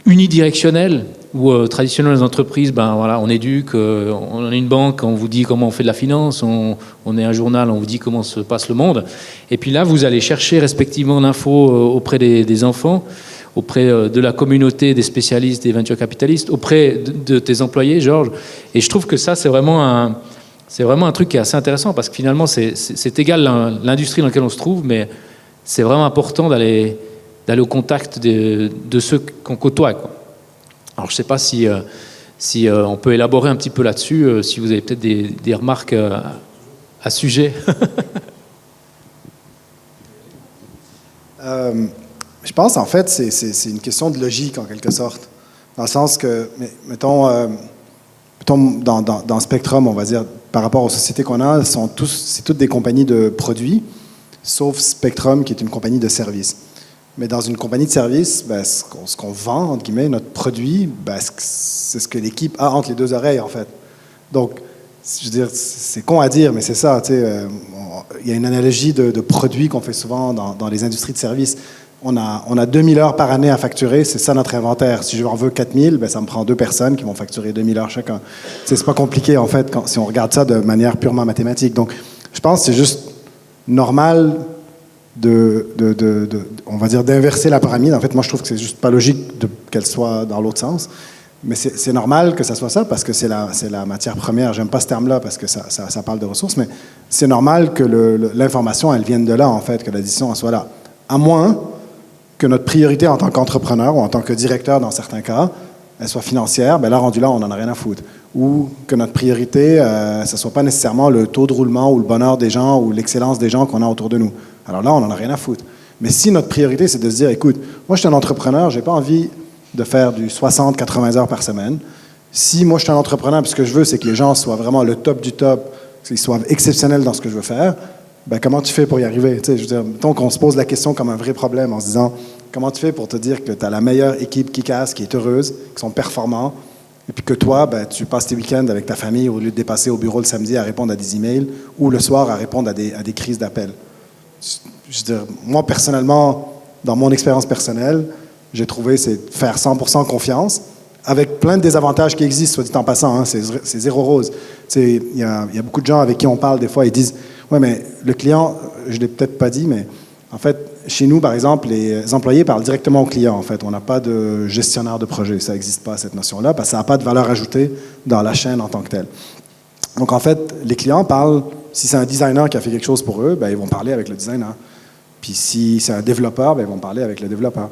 Speaker 1: unidirectionnels, où traditionnellement les entreprises, voilà, on éduque, on est une banque, on vous dit comment on fait de la finance, on est un journal, on vous dit comment se passe le monde. Et puis là, vous allez chercher respectivement l'info auprès des enfants, auprès de la communauté des spécialistes, des venture capitalistes, auprès de tes employés, Georges. Et je trouve que ça, c'est vraiment un truc qui est assez intéressant, parce que finalement, c'est égal l'industrie dans laquelle on se trouve, mais c'est vraiment important d'aller au contact de ceux qu'on côtoie, quoi. Alors, je ne sais pas si Si on peut élaborer un petit peu là-dessus, si vous avez peut-être des remarques à ce sujet.
Speaker 6: Je pense, en fait, c'est une question de logique, en quelque sorte. Dans le sens que, mettons dans Spectrum, on va dire, par rapport aux sociétés qu'on a, c'est toutes des compagnies de produits, sauf Spectrum, qui est une compagnie de services. Mais dans une compagnie de services, ben, ce qu'on vend, entre guillemets, notre produit, ben, c'est ce que l'équipe a entre les deux oreilles, en fait. Donc, je veux dire, c'est con à dire, mais c'est ça. Il y a une analogie de produits qu'on fait souvent dans les industries de services. On a 2000 heures par année à facturer, c'est ça notre inventaire. Si je en veux 4000, ben ça me prend 2 personnes qui vont facturer 2000 heures chacun. C'est pas compliqué, en fait, si on regarde ça de manière purement mathématique. Donc, je pense que c'est juste normal on va dire, d'inverser la pyramide. En fait, moi, je trouve que c'est juste pas logique qu'elle soit dans l'autre sens. Mais c'est normal que ça soit ça parce que c'est la matière première. J'aime pas ce terme-là parce que ça parle de ressources, mais c'est normal que l'information, elle vienne de là, en fait, que la décision, elle soit là. À moins que notre priorité en tant qu'entrepreneur ou en tant que directeur, dans certains cas, elle soit financière, ben là, rendu là, on n'en a rien à foutre. Ou que notre priorité, ce ne soit pas nécessairement le taux de roulement ou le bonheur des gens ou l'excellence des gens qu'on a autour de nous. Alors là, on n'en a rien à foutre. Mais si notre priorité, c'est de se dire, écoute, moi, je suis un entrepreneur, je n'ai pas envie de faire du 60-80 heures par semaine. Si moi, je suis un entrepreneur, puis ce que je veux, c'est que les gens soient vraiment le top du top, qu'ils soient exceptionnels dans ce que je veux faire, ben, comment tu fais pour y arriver? Je veux dire, mettons qu'on se pose la question comme un vrai problème en se disant, comment tu fais pour te dire que tu as la meilleure équipe qui casse, qui est heureuse, qui sont performants, et puis que toi, ben, tu passes tes week-ends avec ta famille au lieu de dépasser au bureau le samedi à répondre à des emails ou le soir à répondre à des crises d'appel. Je veux dire, moi, personnellement, dans mon expérience personnelle, j'ai trouvé c'est faire 100% confiance, avec plein de désavantages qui existent, soit dit en passant, hein, c'est zéro rose. Il y a beaucoup de gens avec qui on parle, des fois, ils disent « Ouais, mais le client, je ne l'ai peut-être pas dit, mais en fait, chez nous, par exemple, les employés parlent directement au client, en fait. On n'a pas de gestionnaire de projet, ça n'existe pas, cette notion-là, parce que ça n'a pas de valeur ajoutée dans la chaîne en tant que telle. Donc, en fait, les clients parlent, si c'est un designer qui a fait quelque chose pour eux, ben, ils vont parler avec le designer. Puis si c'est un développeur, ben, ils vont parler avec le développeur.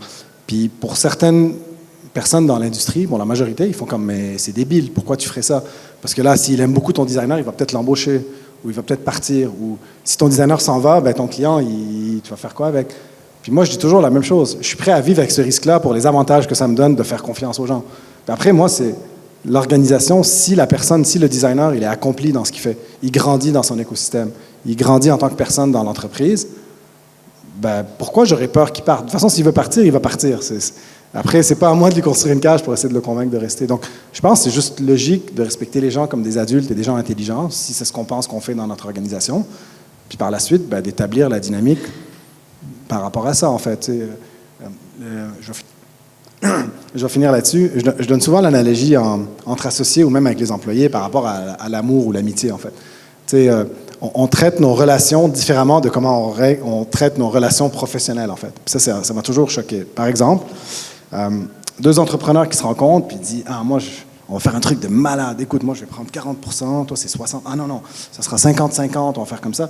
Speaker 6: Puis pour certaines personnes dans l'industrie, bon, la majorité, ils font comme, mais c'est débile, pourquoi tu ferais ça? Parce que là, s'il aime beaucoup ton designer, il va peut-être l'embaucher, ou il va peut-être partir, ou si ton designer s'en va, ben, ton client, tu vas faire quoi avec? Puis moi, je dis toujours la même chose. Je suis prêt à vivre avec ce risque-là pour les avantages que ça me donne de faire confiance aux gens. Puis après, moi, c'est l'organisation, si le designer, il est accompli dans ce qu'il fait, il grandit dans son écosystème, il grandit en tant que personne dans l'entreprise, ben, pourquoi j'aurais peur qu'il parte? De toute façon, s'il veut partir, il va partir. Après, c'est pas à moi de lui construire une cage pour essayer de le convaincre de rester. Donc, je pense que c'est juste logique de respecter les gens comme des adultes et des gens intelligents, si c'est ce qu'on pense qu'on fait dans notre organisation. Puis par la suite, ben, d'établir la dynamique par rapport à ça, en fait. Je vais finir là-dessus. Je donne souvent l'analogie entre associés ou même avec les employés par rapport à l'amour ou l'amitié, en fait. On traite nos relations différemment de comment on traite nos relations professionnelles, en fait. Puis ça m'a toujours choqué. Par exemple, 2 entrepreneurs qui se rencontrent, puis ils disent « Ah, moi, on va faire un truc de malade. Écoute, moi, je vais prendre 40%, toi, c'est 60%. Ah non, ça sera 50-50, on va faire comme ça. »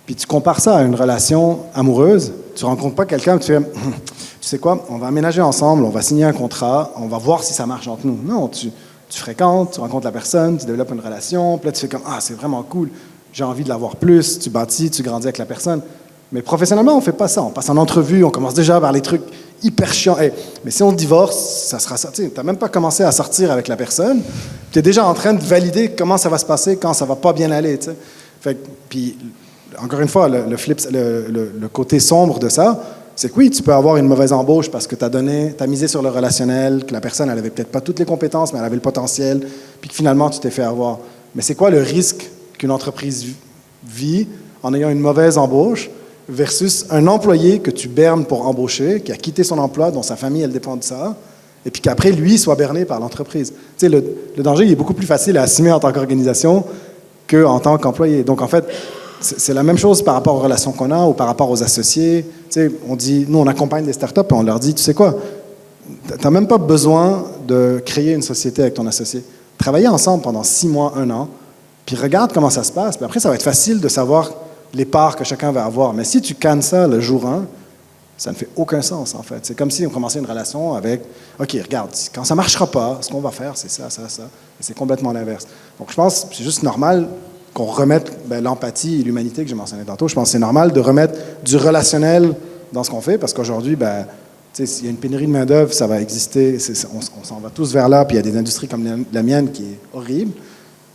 Speaker 6: Puis tu compares ça à une relation amoureuse. Tu ne rencontres pas quelqu'un et tu fais « Tu sais quoi, on va aménager ensemble, on va signer un contrat, on va voir si ça marche entre nous. » Non, tu fréquentes, tu rencontres la personne, tu développes une relation, puis là, tu fais comme « Ah, c'est vraiment cool. J'ai envie de l'avoir plus. » Tu bâtis, tu grandis avec la personne. Mais professionnellement, on ne fait pas ça. On passe en entrevue, on commence déjà par les trucs hyper chiants. Mais si on divorce, ça sera ça. Tu n'as même pas commencé à sortir avec la personne. Tu es déjà en train de valider comment ça va se passer quand ça ne va pas bien aller. Puis, encore une fois, le côté sombre de ça, c'est que oui, tu peux avoir une mauvaise embauche parce que tu as misé sur le relationnel, que la personne, elle n'avait peut-être pas toutes les compétences, mais elle avait le potentiel, puis que finalement, tu t'es fait avoir. Mais c'est quoi le risque qu'une entreprise vit en ayant une mauvaise embauche versus un employé que tu bernes pour embaucher, qui a quitté son emploi, dont sa famille, elle dépend de ça, et puis qu'après, lui, soit berné par l'entreprise. Tu sais, le danger, il est beaucoup plus facile à assumer en tant qu'organisation qu'en tant qu'employé. Donc, en fait, c'est la même chose par rapport aux relations qu'on a ou par rapport aux associés. Tu sais, on dit, nous, on accompagne des startups et on leur dit, tu sais quoi, tu n'as même pas besoin de créer une société avec ton associé. Travaillez ensemble pendant 6 mois, 1 an, puis regarde comment ça se passe. Puis après, ça va être facile de savoir les parts que chacun va avoir. Mais si tu cannes ça le jour 1, Ça ne fait aucun sens, en fait. C'est comme si on commençait une relation avec, OK, regarde, quand ça ne marchera pas, ce qu'on va faire, c'est ça, ça, ça. Et c'est complètement l'inverse. Donc, je pense que c'est juste normal qu'on remette l'empathie et l'humanité que j'ai mentionné tantôt. Je pense que c'est normal de remettre du relationnel dans ce qu'on fait, parce qu'aujourd'hui, s'il y a une pénurie de main-d'œuvre, ça va exister. On s'en va tous vers là, puis il y a des industries comme la mienne qui est horrible.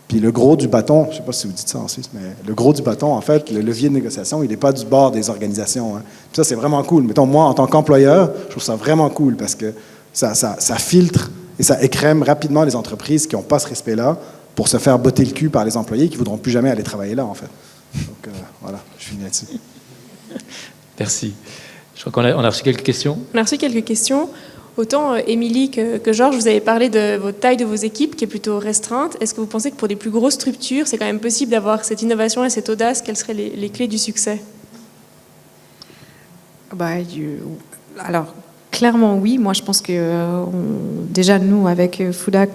Speaker 6: Puis le gros du bâton, je ne sais pas si vous dites ça en Suisse, mais le gros du bâton, en fait, le levier de négociation, il n'est pas du bord des organisations. Hein. Puis ça, c'est vraiment cool. Mettons, moi, en tant qu'employeur, je trouve ça vraiment cool parce que ça filtre et ça écrème rapidement les entreprises qui n'ont pas ce respect-là pour se faire botter le cul par les employés qui ne voudront plus jamais aller travailler là, en fait. Donc, voilà, je finis là-dessus.
Speaker 7: Merci. Je crois qu'on a reçu quelques questions.
Speaker 2: On a reçu quelques questions. Autant Émilie que Georges, vous avez parlé de votre taille de vos équipes qui est plutôt restreinte. Est-ce que vous pensez que pour des plus grosses structures, c'est quand même possible d'avoir cette innovation et cette audace? Quelles seraient les clés du succès?
Speaker 5: Alors, clairement oui. Moi, je pense que déjà, nous, avec Foudak,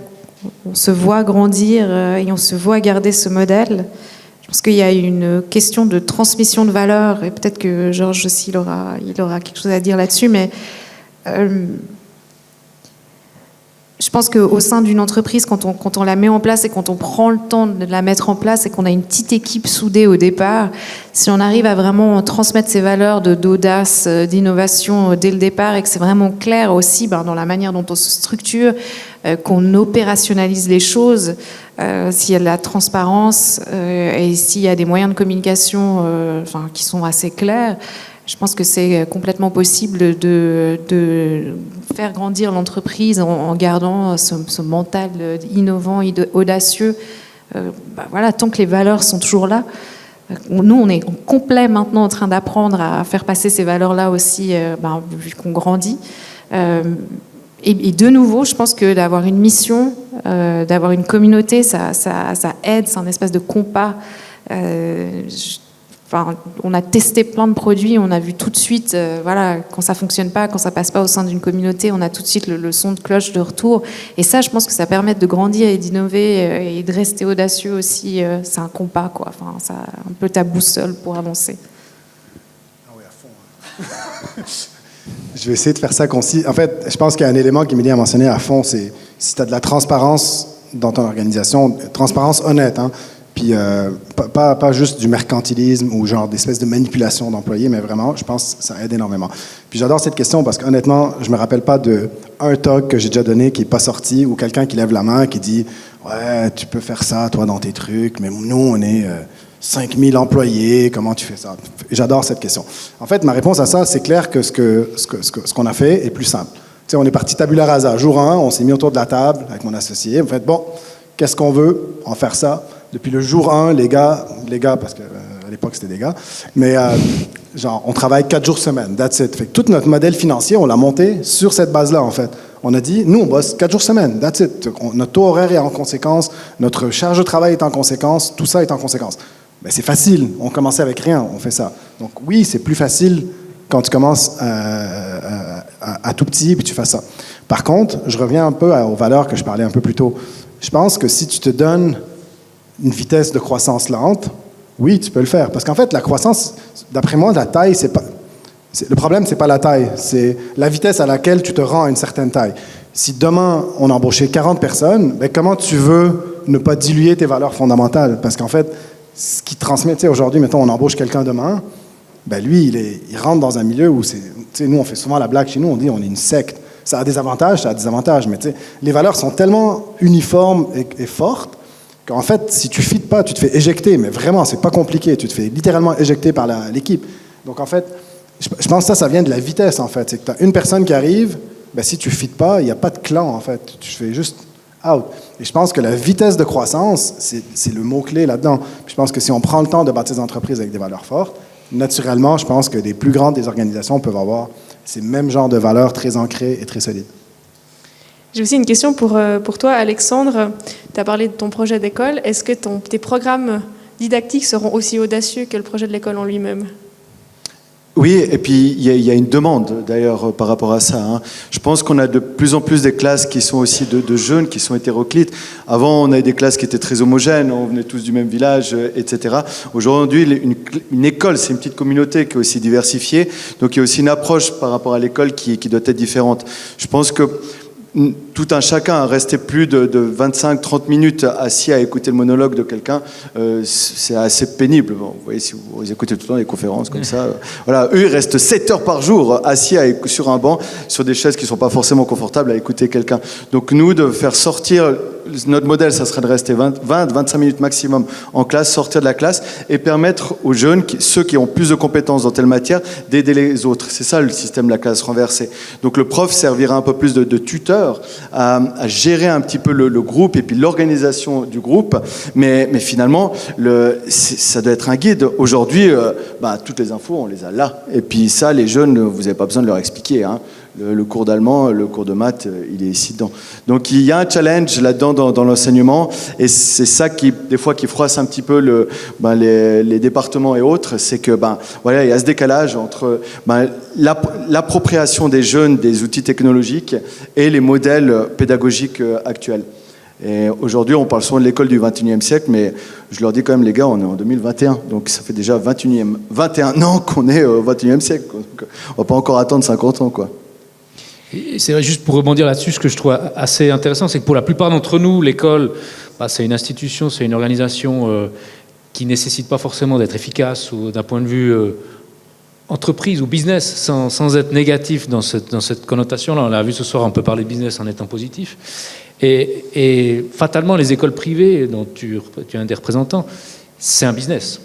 Speaker 5: on se voit grandir et on se voit garder ce modèle. Je pense qu'il y a une question de transmission de valeurs et peut-être que Georges aussi, il aura quelque chose à dire là-dessus, mais je pense qu'au sein d'une entreprise, quand on la met en place et quand on prend le temps de la mettre en place et qu'on a une petite équipe soudée au départ, si on arrive à vraiment transmettre ces valeurs d'audace, d'innovation dès le départ et que c'est vraiment clair aussi dans la manière dont on se structure, qu'on opérationnalise les choses, s'il y a de la transparence et s'il y a des moyens de communication qui sont assez clairs, je pense que c'est complètement possible de faire grandir l'entreprise en gardant ce mental innovant et audacieux. Voilà, tant que les valeurs sont toujours là. Nous, on est complet maintenant en train d'apprendre à faire passer ces valeurs-là aussi, vu qu'on grandit. Et de nouveau, je pense que d'avoir une mission, d'avoir une communauté, ça aide, c'est un espèce de compas. On a testé plein de produits, on a vu tout de suite, quand ça fonctionne pas, quand ça passe pas au sein d'une communauté, on a tout de suite le son de cloche de retour. Et ça, je pense que ça permet de grandir et d'innover et de rester audacieux aussi. C'est un compas, quoi. C'est un peu ta boussole pour avancer.
Speaker 6: Ah oui, à fond. Je vais essayer de faire ça concis. En fait, je pense qu'il y a un élément qu'Émilie a mentionné à fond, c'est si tu as de la transparence dans ton organisation, transparence honnête, hein. Puis pas juste du mercantilisme ou genre d'espèce de manipulation d'employés, mais vraiment, je pense que ça aide énormément. Puis j'adore cette question parce qu'honnêtement, je me rappelle pas d'un talk que j'ai déjà donné qui n'est pas sorti ou quelqu'un qui lève la main qui dit « Ouais, tu peux faire ça, toi, dans tes trucs, mais nous, on est 5000 employés, comment tu fais ça? » J'adore cette question. En fait, ma réponse à ça, c'est clair que ce qu'on a fait est plus simple. Tu sais, on est parti tabula rasa. Jour 1, on s'est mis autour de la table avec mon associé. En fait, bon, qu'est-ce qu'on veut? En faire ça. Depuis le jour 1, les gars, parce qu'à l'époque, c'était des gars, mais on travaille 4 jours semaine, that's it. Fait que tout notre modèle financier, on l'a monté sur cette base-là, en fait. On a dit, nous, on bosse 4 jours semaine, that's it. Notre taux horaire est en conséquence, notre charge de travail est en conséquence, tout ça est en conséquence. Mais c'est facile, on commençait avec rien, on fait ça. Donc oui, c'est plus facile quand tu commences à tout petit, puis tu fais ça. Par contre, je reviens un peu aux valeurs que je parlais un peu plus tôt. Je pense que si tu te donnes une vitesse de croissance lente, oui, tu peux le faire. Parce qu'en fait, la croissance, d'après moi, la taille, le problème, c'est pas la taille, c'est la vitesse à laquelle tu te rends à une certaine taille. Si demain, on embauchait 40 personnes, ben, comment tu veux ne pas diluer tes valeurs fondamentales? Parce qu'en fait, ce qui transmet, tu sais, aujourd'hui, mettons, on embauche quelqu'un demain, ben lui, il rentre dans un milieu où nous, on fait souvent la blague chez nous, on dit on est une secte. Ça a des avantages, mais tu sais, les valeurs sont tellement uniformes et fortes qu'en fait, si tu ne fites pas, tu te fais éjecter, mais vraiment, c'est pas compliqué, tu te fais littéralement éjecter par l'équipe. Donc en fait, je pense que ça vient de la vitesse, en fait. C'est que tu as une personne qui arrive, ben, si tu ne fites pas, il n'y a pas de clan, en fait. Tu fais juste out. Et je pense que la vitesse de croissance, c'est le mot-clé là-dedans. Puis je pense que si on prend le temps de bâtir des entreprises avec des valeurs fortes, naturellement, je pense que les plus grandes des organisations peuvent avoir ces mêmes genres de valeurs très ancrées et très solides.
Speaker 2: J'ai aussi une question pour toi, Alexandre. Tu as parlé de ton projet d'école. Est-ce que tes programmes didactiques seront aussi audacieux que le projet de l'école en lui-même?
Speaker 4: Oui, et puis il y a une demande d'ailleurs par rapport à ça, hein. Je pense qu'on a de plus en plus des classes qui sont aussi de jeunes, qui sont hétéroclites. Avant, on avait des classes qui étaient très homogènes, on venait tous du même village, etc. Aujourd'hui, une école, c'est une petite communauté qui est aussi diversifiée, donc il y a aussi une approche par rapport à l'école qui doit être différente. Je pense que tout un chacun à rester plus de 25-30 minutes assis à écouter le monologue de quelqu'un, c'est assez pénible. Bon, vous voyez, si vous écoutez tout le temps des conférences comme ça, voilà, eux, ils restent 7 heures par jour assis sur un banc, sur des chaises qui ne sont pas forcément confortables à écouter quelqu'un. Donc nous, de faire sortir, notre modèle, ça serait de rester 20-25 minutes maximum en classe, sortir de la classe et permettre aux jeunes, ceux qui ont plus de compétences dans telle matière, d'aider les autres. C'est ça le système de la classe renversée. Donc le prof servira un peu plus de tuteur à gérer un petit peu le groupe et puis l'organisation du groupe, mais finalement ça doit être un guide. Aujourd'hui, toutes les infos on les a là, et puis ça les jeunes, vous n'avez pas besoin de leur expliquer, hein. Le cours d'allemand, le cours de maths, il est ici dedans. Donc il y a un challenge là-dedans dans l'enseignement, et c'est ça qui des fois qui froisse un petit peu les départements et autres, c'est que voilà, il y a ce décalage entre l'appropriation des jeunes des outils technologiques et les modèles pédagogiques actuels. Et aujourd'hui, on parle souvent de l'école du 21e siècle, mais je leur dis quand même, les gars, on est en 2021, donc ça fait déjà 21 ans qu'on est au 21e siècle, quoi. Donc on va pas encore attendre 50 ans, quoi.
Speaker 7: Et c'est vrai, juste pour rebondir là-dessus, ce que je trouve assez intéressant, c'est que pour la plupart d'entre nous, l'école, c'est une institution, c'est une organisation qui ne nécessite pas forcément d'être efficace ou d'un point de vue entreprise ou business, sans être négatif dans cette connotation-là. On l'a vu ce soir, on peut parler de business en étant positif. Et fatalement, les écoles privées, dont tu es un des représentants, c'est un business.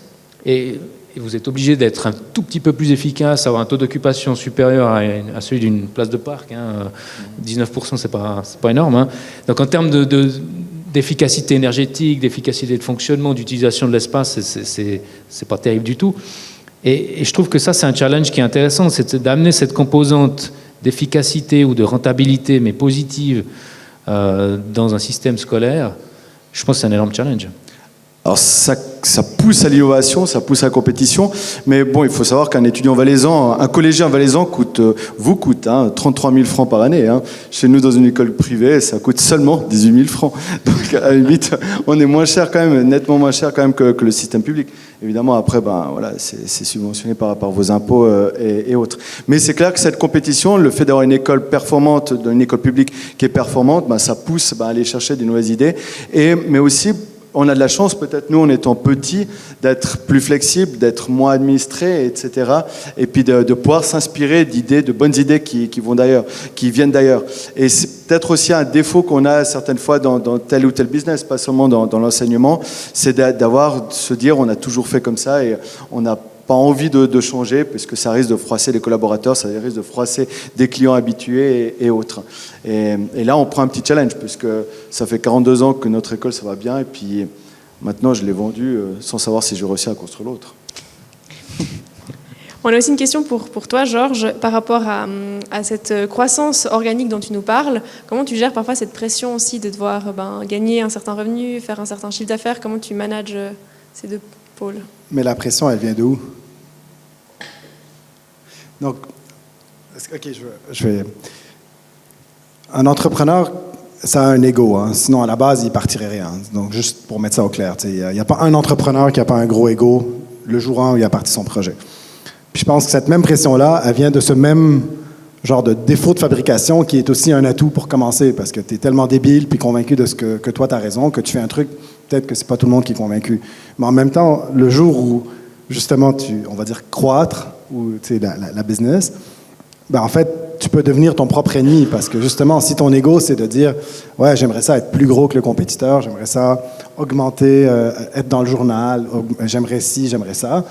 Speaker 7: Et vous êtes obligé d'être un tout petit peu plus efficace, avoir un taux d'occupation supérieur à celui d'une place de parc. 19%, c'est pas énorme, hein. Donc en termes d'efficacité énergétique, d'efficacité de fonctionnement, d'utilisation de l'espace, c'est pas terrible du tout. Et je trouve que ça, c'est un challenge qui est intéressant, c'est d'amener cette composante d'efficacité ou de rentabilité, mais positive, dans un système scolaire. Je pense que c'est un énorme challenge.
Speaker 4: Alors ça pousse à l'innovation, ça pousse à la compétition, mais bon, il faut savoir qu'un étudiant valaisan, un collégien valaisan coûte 33 000 francs par année, hein. Chez nous, dans une école privée, ça coûte seulement 18 000 francs. Donc à la limite, on est moins cher quand même, nettement moins cher quand même que le système public. Évidemment, après, voilà, c'est subventionné par rapport à vos impôts et autres. Mais c'est clair que cette compétition, le fait d'avoir une école performante, une école publique qui est performante, ça pousse à aller chercher des nouvelles idées, mais aussi on a de la chance, peut-être nous, en étant petits, d'être plus flexibles, d'être moins administrés, etc. Et puis de pouvoir s'inspirer d'idées, de bonnes idées qui viennent d'ailleurs. Et c'est peut-être aussi un défaut qu'on a certaines fois dans tel ou tel business, pas seulement dans l'enseignement, c'est se dire on a toujours fait comme ça et on n'a pas envie de changer, puisque ça risque de froisser les collaborateurs, ça risque de froisser des clients habitués et autres. Et là, on prend un petit challenge, puisque ça fait 42 ans que notre école, ça va bien, et puis maintenant, je l'ai vendue sans savoir si j'ai réussi à construire l'autre.
Speaker 2: On a aussi une question pour toi, Georges, par rapport à cette croissance organique dont tu nous parles. Comment tu gères parfois cette pression aussi de devoir gagner un certain revenu, faire un certain chiffre d'affaires? Comment tu manages ces deux pôles?
Speaker 6: Mais la pression, elle vient d'où? Donc, OK, je vais... Un entrepreneur, ça a un ego, hein. Sinon, à la base, il partirait rien. Donc, juste pour mettre ça au clair, il n'y a pas un entrepreneur qui n'a pas un gros ego le jour où il a parti son projet. Puis je pense que cette même pression-là, elle vient de ce même genre de défaut de fabrication qui est aussi un atout pour commencer, parce que tu es tellement débile puis convaincu de ce que toi, tu as raison, que tu fais un truc, peut-être que c'est pas tout le monde qui est convaincu. Mais en même temps, le jour où, justement, on va dire, croître, ou la business, en fait, tu peux devenir ton propre ennemi, parce que justement, si ton ego, c'est de dire « Ouais, j'aimerais ça être plus gros que le compétiteur, j'aimerais ça augmenter, être dans le journal, j'aimerais ci, j'aimerais ça »,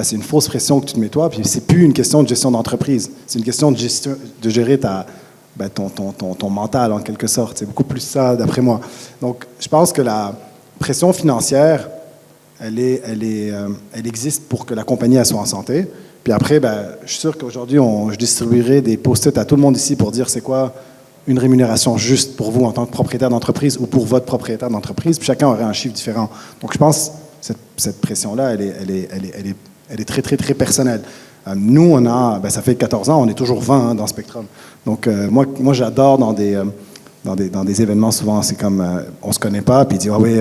Speaker 6: c'est une fausse pression que tu te mets toi, puis c'est plus une question de gestion d'entreprise, c'est une question de gérer ton mental, en quelque sorte. C'est beaucoup plus ça, d'après moi. Donc, je pense que la pression financière, elle existe pour que la compagnie elle soit en santé. Puis après, je suis sûr qu'aujourd'hui, je distribuerai des post-it à tout le monde ici pour dire c'est quoi une rémunération juste pour vous en tant que propriétaire d'entreprise ou pour votre propriétaire d'entreprise. Puis chacun aurait un chiffre différent. Donc, je pense que cette pression-là, elle est très, très, très personnelle. Nous, ça fait 14 ans, on est toujours 20 dans Spectrum. Donc, moi j'adore dans des événements, souvent, c'est comme, on se connaît pas, puis il dit, ah oui,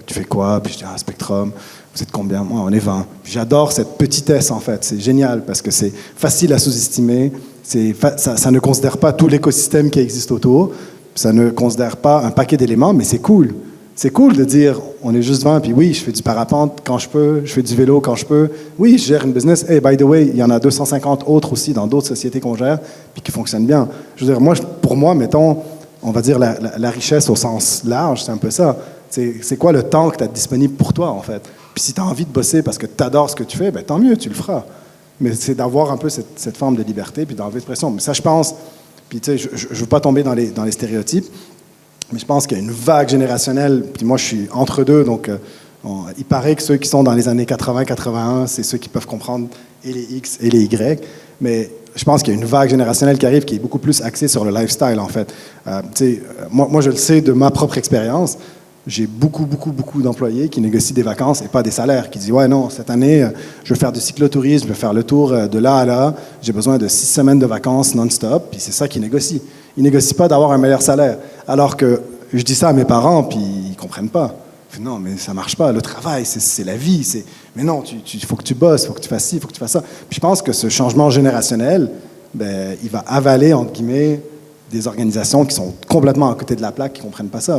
Speaker 6: tu fais quoi? Puis je dis, Spectrum, vous êtes combien? Moi, on est 20. Puis j'adore cette petitesse, en fait. C'est génial, parce que c'est facile à sous-estimer. Ça ne considère pas tout l'écosystème qui existe autour. Ça ne considère pas un paquet d'éléments, mais c'est cool. C'est cool de dire, on est juste 20, puis oui, je fais du parapente quand je peux, je fais du vélo quand je peux. Oui, je gère une business. Hey, by the way, il y en a 250 autres aussi dans d'autres sociétés qu'on gère, puis qui fonctionnent bien. Je veux dire, pour moi, mettons, on va dire la richesse au sens large, c'est un peu ça. C'est quoi le temps que tu as disponible pour toi, en fait? Puis si tu as envie de bosser parce que tu adores ce que tu fais, ben, tant mieux, tu le feras. Mais c'est d'avoir un peu cette forme de liberté, puis d'enlever de pression. Mais ça, je pense, puis tu sais, je ne veux pas tomber dans les stéréotypes, mais je pense qu'il y a une vague générationnelle, puis moi je suis entre deux, donc il paraît que ceux qui sont dans les années 80-81, c'est ceux qui peuvent comprendre et les X et les Y, mais je pense qu'il y a une vague générationnelle qui arrive qui est beaucoup plus axée sur le lifestyle, en fait. Moi, je le sais de ma propre expérience, j'ai beaucoup d'employés qui négocient des vacances et pas des salaires, qui disent « Ouais, non, cette année, je veux faire du cyclotourisme, je veux faire le tour de là à là, j'ai besoin de 6 semaines de vacances non-stop. » Puis c'est ça qu'ils négocient. Ils négocient pas d'avoir un meilleur salaire. Alors que je dis ça à mes parents, puis ils comprennent pas. Non, mais ça marche pas. Le travail, c'est la vie. Mais non, il faut que tu bosses, il faut que tu fasses ci, il faut que tu fasses ça. Puis je pense que ce changement générationnel, il va avaler, entre guillemets, des organisations qui sont complètement à côté de la plaque, qui ne comprennent pas ça.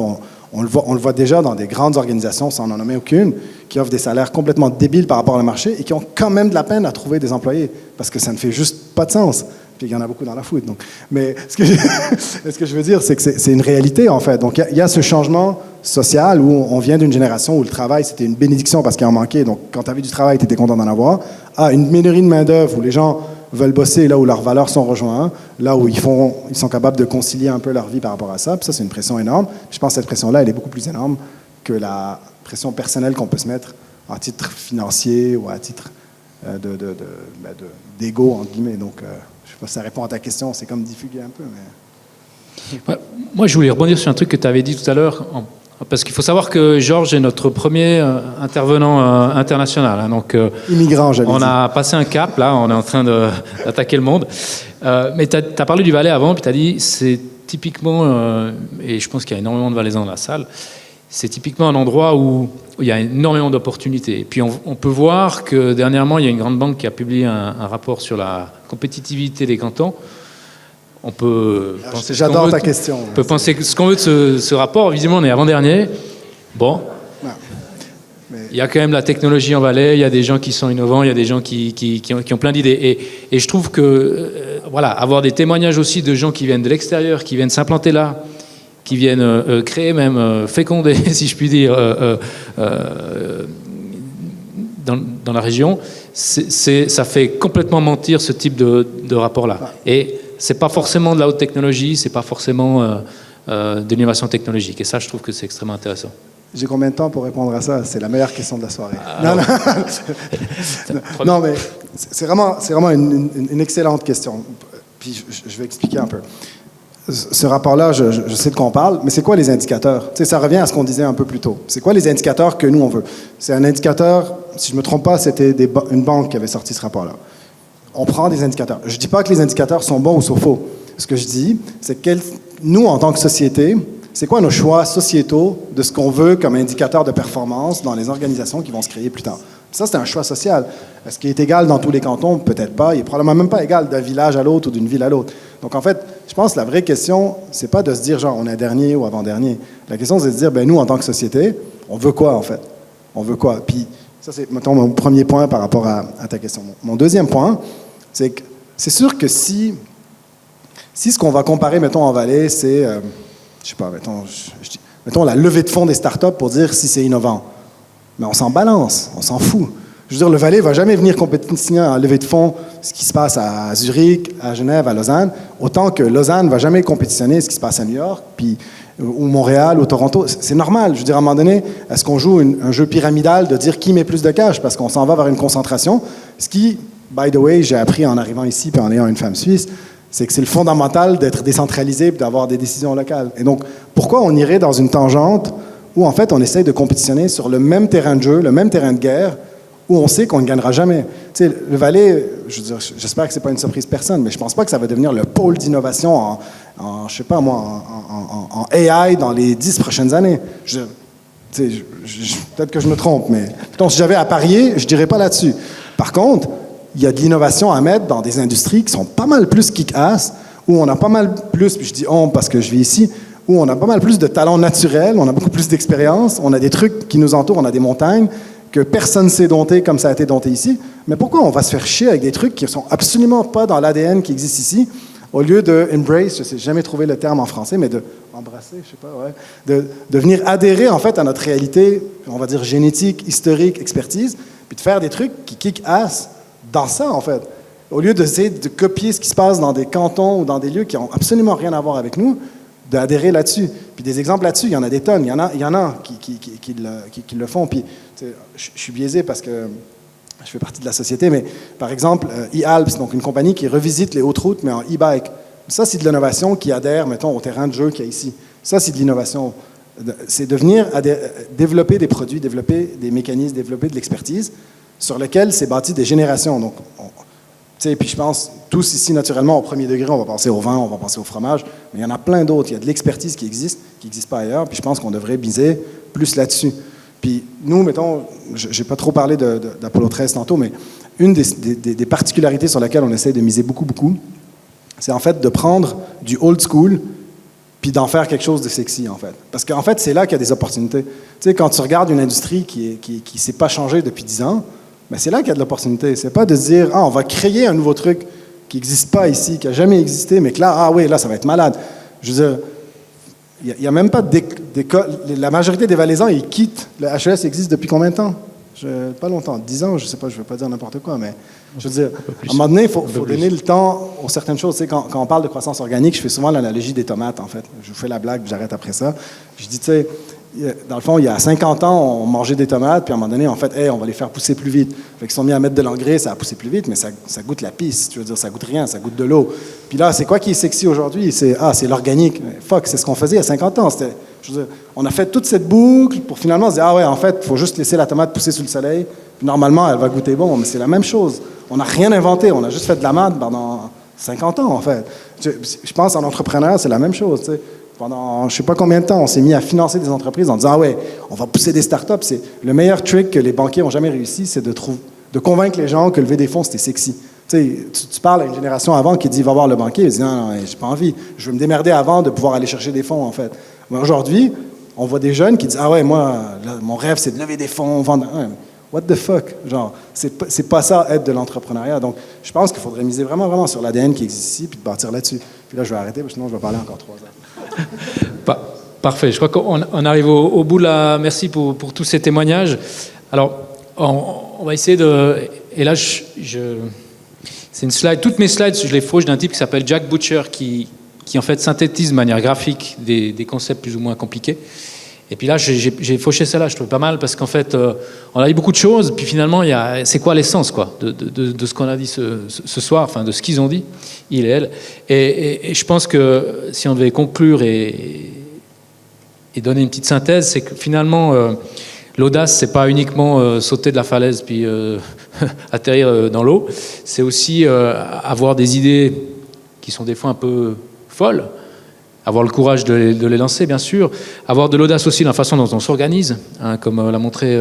Speaker 6: On le voit déjà dans des grandes organisations, sans en nommer aucune, qui offrent des salaires complètement débiles par rapport au marché et qui ont quand même de la peine à trouver des employés, parce que ça ne fait juste pas de sens. Puis il y en a beaucoup dans la food. Donc. Mais ce que je veux dire, c'est que c'est une réalité, en fait. Donc il y a ce changement social où on vient d'une génération où le travail, c'était une bénédiction parce qu'il en manquait. Donc quand tu avais du travail, tu étais content d'en avoir. À une pénurie de main-d'œuvre où les gens veulent bosser là où leurs valeurs sont rejointes, là où ils sont capables de concilier un peu leur vie par rapport à ça. Puis ça, c'est une pression énorme. Je pense que cette pression-là, elle est beaucoup plus énorme que la pression personnelle qu'on peut se mettre à titre financier ou à titre d'ego, entre guillemets. Donc, je ne sais pas si ça répond à ta question. C'est comme diffuguer un peu, mais...
Speaker 7: Ouais, moi, je voulais rebondir sur un truc que tu avais dit tout à l'heure, parce qu'il faut savoir que Georges est notre premier intervenant international. Hein, donc,
Speaker 6: immigrant, j'avais dit.
Speaker 7: On a passé un cap, là, on est en train d'attaquer le monde. Mais tu as parlé du Valais avant, puis tu as dit, c'est typiquement, et je pense qu'il y a énormément de Valaisans dans la salle, c'est typiquement un endroit où il y a énormément d'opportunités. Et puis on peut voir que dernièrement, il y a une grande banque qui a publié un rapport sur la compétitivité des cantons. On peut penser
Speaker 6: J'adore ta question.
Speaker 7: On peut penser ce qu'on veut de ce rapport. Visiblement, on est avant-dernier. Bon. Il y a quand même la technologie en Valais, il y a des gens qui sont innovants, il y a des gens qui ont plein d'idées. Et je trouve que, voilà, avoir des témoignages aussi de gens qui viennent de l'extérieur, qui viennent s'implanter là, qui viennent créer même, féconder, si je puis dire, dans la région, ça fait complètement mentir ce type de rapport-là. Et c'est pas forcément de la haute technologie, c'est pas forcément de l'innovation technologique. Et ça, je trouve que c'est extrêmement intéressant.
Speaker 6: J'ai combien de temps pour répondre à ça? C'est la meilleure question de la soirée. Non, mais c'est vraiment une excellente question. Puis je vais expliquer un peu. Ce rapport-là, je sais de quoi on parle, mais c'est quoi les indicateurs? Tu sais, ça revient à ce qu'on disait un peu plus tôt. C'est quoi les indicateurs que nous, on veut? C'est un indicateur, si je ne me trompe pas, c'était une banque qui avait sorti ce rapport-là. On prend des indicateurs. Je ne dis pas que les indicateurs sont bons ou sont faux. Ce que je dis, c'est que nous, en tant que société, c'est quoi nos choix sociétaux de ce qu'on veut comme indicateur de performance dans les organisations qui vont se créer plus tard? Ça, c'est un choix social. Est-ce qu'il est égal dans tous les cantons? Peut-être pas. Il est probablement même pas égal d'un village à l'autre ou d'une ville à l'autre. Donc, en fait, je pense que la vraie question, c'est pas de se dire, genre, on est dernier ou avant-dernier. La question, c'est de se dire, ben nous, en tant que société, on veut quoi, en fait? On veut quoi? Puis, ça, c'est, mettons, mon premier point par rapport à ta question. Mon deuxième point, c'est que c'est sûr que si ce qu'on va comparer, mettons, en Valais, c'est, je sais pas, mettons la levée de fonds des startups pour dire si c'est innovant. Mais on s'en balance, on s'en fout. Je veux dire, le Valais ne va jamais venir compétitionner en levée de fonds ce qui se passe à Zurich, à Genève, à Lausanne, autant que Lausanne ne va jamais compétitionner ce qui se passe à New York, puis, ou Montréal, ou Toronto. C'est normal. Je veux dire, à un moment donné, est-ce qu'on joue un jeu pyramidal de dire qui met plus de cash parce qu'on s'en va vers une concentration? Ce qui, by the way, j'ai appris en arrivant ici et en ayant une femme suisse, c'est que c'est le fondamental d'être décentralisé et d'avoir des décisions locales. Et donc, pourquoi on irait dans une tangente où, en fait, on essaye de compétitionner sur le même terrain de jeu, le même terrain de guerre, où on sait qu'on ne gagnera jamais. Tu sais, le Valais, je veux dire, j'espère que ce n'est pas une surprise personne, mais je ne pense pas que ça va devenir le pôle d'innovation je sais pas moi, en AI dans les 10 prochaines années. Peut-être que je me trompe, mais donc, si j'avais à parier, je ne dirais pas là-dessus. Par contre, il y a de l'innovation à mettre dans des industries qui sont pas mal plus kick-ass, où on a pas mal plus, puis je dis on parce que je vis ici, où on a pas mal plus de talent naturel, on a beaucoup plus d'expérience, on a des trucs qui nous entourent, on a des montagnes que personne ne sait dompter comme ça a été dompté ici. Mais pourquoi on va se faire chier avec des trucs qui ne sont absolument pas dans l'ADN qui existe ici, au lieu de embrace, je ne sais jamais trouver le terme en français, mais de embrasser, je sais pas, ouais, de venir adhérer en fait à notre réalité, on va dire génétique, historique, expertise, puis de faire des trucs qui kick-ass dans ça en fait. Au lieu d'essayer de copier ce qui se passe dans des cantons ou dans des lieux qui n'ont absolument rien à voir avec nous, d'adhérer là-dessus. Puis des exemples là-dessus, il y en a des tonnes. Il y en a qui le font. Puis je suis biaisé parce que je fais partie de la société, mais par exemple, eAlps, donc une compagnie qui revisite les hautes routes, mais en e-bike. Ça, c'est de l'innovation qui adhère, mettons, au terrain de jeu qu'il y a ici. Ça, c'est de l'innovation. C'est de venir développer des produits, développer des mécanismes, développer de l'expertise sur lesquels s'est bâti des générations. Donc, puis je pense, tous ici, naturellement, au premier degré, on va penser au vin, on va penser au fromage, mais il y en a plein d'autres. Il y a de l'expertise qui n'existe pas ailleurs, puis je pense qu'on devrait miser plus là-dessus. Puis nous, mettons, je n'ai pas trop parlé d'Apollo 13 tantôt, mais une des particularités sur laquelle on essaie de miser beaucoup, c'est en fait de prendre du old school puis d'en faire quelque chose de sexy, en fait. Parce qu'en fait, c'est là qu'il y a des opportunités. Tu sais, quand tu regardes une industrie qui s'est pas changée depuis 10 ans, ben c'est là qu'il y a de l'opportunité. C'est pas de se dire, on va créer un nouveau truc qui n'existe pas ici, qui n'a jamais existé, mais que là, oui, là, ça va être malade. Je veux dire, il n'y a même pas d'école. La majorité des Valaisans, ils quittent. Le HES existe depuis combien de temps? Pas longtemps, 10 ans, je ne sais pas, je ne vais pas dire n'importe quoi, mais je veux dire, à un moment donné, il faut donner le temps aux certaines choses. Tu sais, quand on parle de croissance organique, je fais souvent l'analogie des tomates, en fait. Je vous fais la blague, puis j'arrête après ça. Puis je dis, tu sais, dans le fond, il y a 50 ans, on mangeait des tomates, puis à un moment donné, en fait, on va les faire pousser plus vite. Fait qu'ils sont mis à mettre de l'engrais, ça a poussé plus vite, mais ça goûte la pisse, tu veux dire, ça goûte rien, ça goûte de l'eau. Puis là, c'est quoi qui est sexy aujourd'hui? C'est l'organique. Fuck, c'est ce qu'on faisait il y a 50 ans. Je veux dire, on a fait toute cette boucle pour finalement se dire, en fait, il faut juste laisser la tomate pousser sous le soleil, puis normalement, elle va goûter bon, mais c'est la même chose. On n'a rien inventé, on a juste fait de la merde pendant 50 ans, en fait. Je pense en entrepreneur, c'est la même chose, tu sais. Pendant je ne sais pas combien de temps, on s'est mis à financer des entreprises en disant on va pousser des startups. C'est le meilleur trick que les banquiers n'ont jamais réussi, c'est de convaincre les gens que lever des fonds, c'était sexy. Tu parles à une génération avant qui dit va voir le banquier, il dit non, j'ai pas envie, je veux me démerder avant de pouvoir aller chercher des fonds, en fait. Mais aujourd'hui, on voit des jeunes qui disent moi, là, mon rêve, c'est de lever des fonds, vendre. What the fuck? Genre, c'est pas ça, être de l'entrepreneuriat. Donc, je pense qu'il faudrait miser vraiment, vraiment sur l'ADN qui existe ici, puis de bâtir là-dessus. Puis là, je vais arrêter, parce que sinon, je vais parler encore 3 heures.
Speaker 7: Parfait. Je crois qu'on arrive au bout là. Merci pour tous ces témoignages. Alors, on va essayer de... Et là, c'est une slide. Toutes mes slides, je les fauche d'un type qui s'appelle Jack Butcher, qui en fait synthétise de manière graphique des concepts plus ou moins compliqués. Et puis là, j'ai fauché celle-là, je trouve pas mal, parce qu'en fait, on a dit beaucoup de choses, puis finalement, c'est quoi l'essence, quoi, de ce qu'on a dit ce soir, enfin, de ce qu'ils ont dit, il et elle. Et je pense que si on devait conclure et donner une petite synthèse, c'est que finalement, l'audace, c'est pas uniquement sauter de la falaise puis atterrir dans l'eau, c'est aussi avoir des idées qui sont des fois un peu folles, avoir le courage de les lancer, bien sûr, avoir de l'audace aussi dans la façon dont on s'organise, comme l'a montré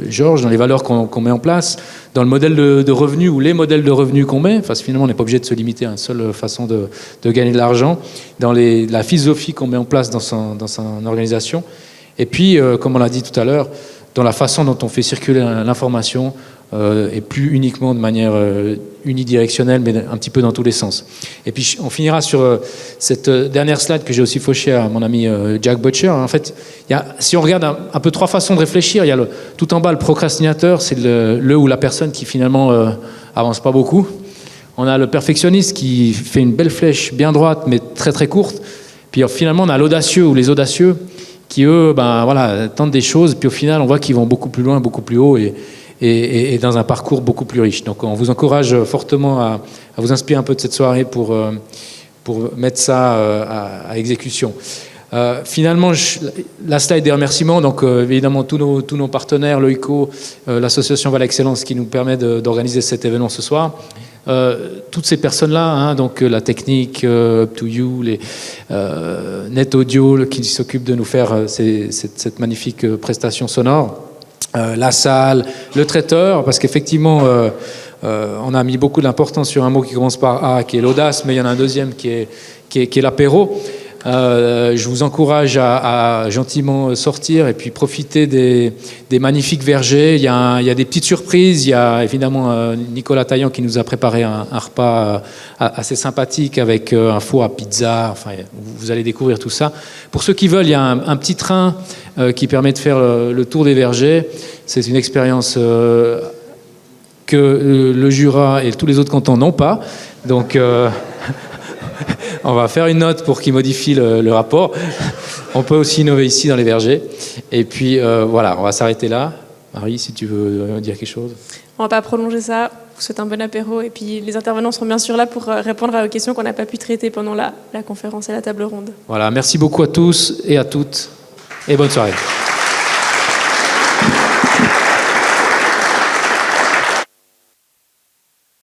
Speaker 7: Georges, dans les valeurs qu'on met en place, dans le modèle de revenus ou les modèles de revenus qu'on met. Enfin, finalement, on n'est pas obligé de se limiter à une seule façon de gagner de l'argent, dans la philosophie qu'on met en place dans son organisation. Et puis, comme on l'a dit tout à l'heure, dans la façon dont on fait circuler l'information, et plus uniquement de manière unidirectionnelle, mais un petit peu dans tous les sens. Et puis on finira sur cette dernière slide que j'ai aussi fauchée à mon ami Jack Butcher. En fait, si on regarde un peu 3 façons de réfléchir, il y a tout en bas le procrastinateur, c'est le ou la personne qui finalement avance pas beaucoup. On a le perfectionniste qui fait une belle flèche bien droite, mais très très courte. Puis finalement, on a l'audacieux ou les audacieux qui, eux, tentent des choses, puis au final, on voit qu'ils vont beaucoup plus loin, beaucoup plus haut, et dans un parcours beaucoup plus riche. Donc on vous encourage fortement à vous inspirer un peu de cette soirée pour mettre ça à exécution. Finalement, la slide des remerciements, donc évidemment tous nos partenaires, l'OICO, l'association Val Excellence qui nous permet d'organiser cet événement ce soir. Toutes ces personnes-là, hein, donc la technique, Up2You, les Net Audio qui s'occupent de nous faire cette magnifique prestation sonore, la salle, le traiteur, parce qu'effectivement on a mis beaucoup d'importance sur un mot qui commence par A, qui est l'audace, mais il y en a un deuxième qui est l'apéro. Je vous encourage à gentiment sortir et puis profiter des magnifiques vergers. Il y a des petites surprises. Il y a évidemment Nicolas Taillant qui nous a préparé un repas assez sympathique avec un four à pizza. Enfin, vous allez découvrir tout ça. Pour ceux qui veulent, il y a un petit train qui permet de faire le tour des vergers. C'est une expérience que le Jura et tous les autres cantons n'ont pas. Donc... on va faire une note pour qu'il modifie le rapport. On peut aussi innover ici dans les vergers. Et puis voilà, on va s'arrêter là. Marie, si tu veux dire quelque chose.
Speaker 2: On va pas prolonger ça. Vous souhaite un bon apéro. Et puis les intervenants seront bien sûr là pour répondre à vos questions qu'on n'a pas pu traiter pendant la conférence et la table ronde.
Speaker 7: Voilà, merci beaucoup à tous et à toutes. Et bonne soirée.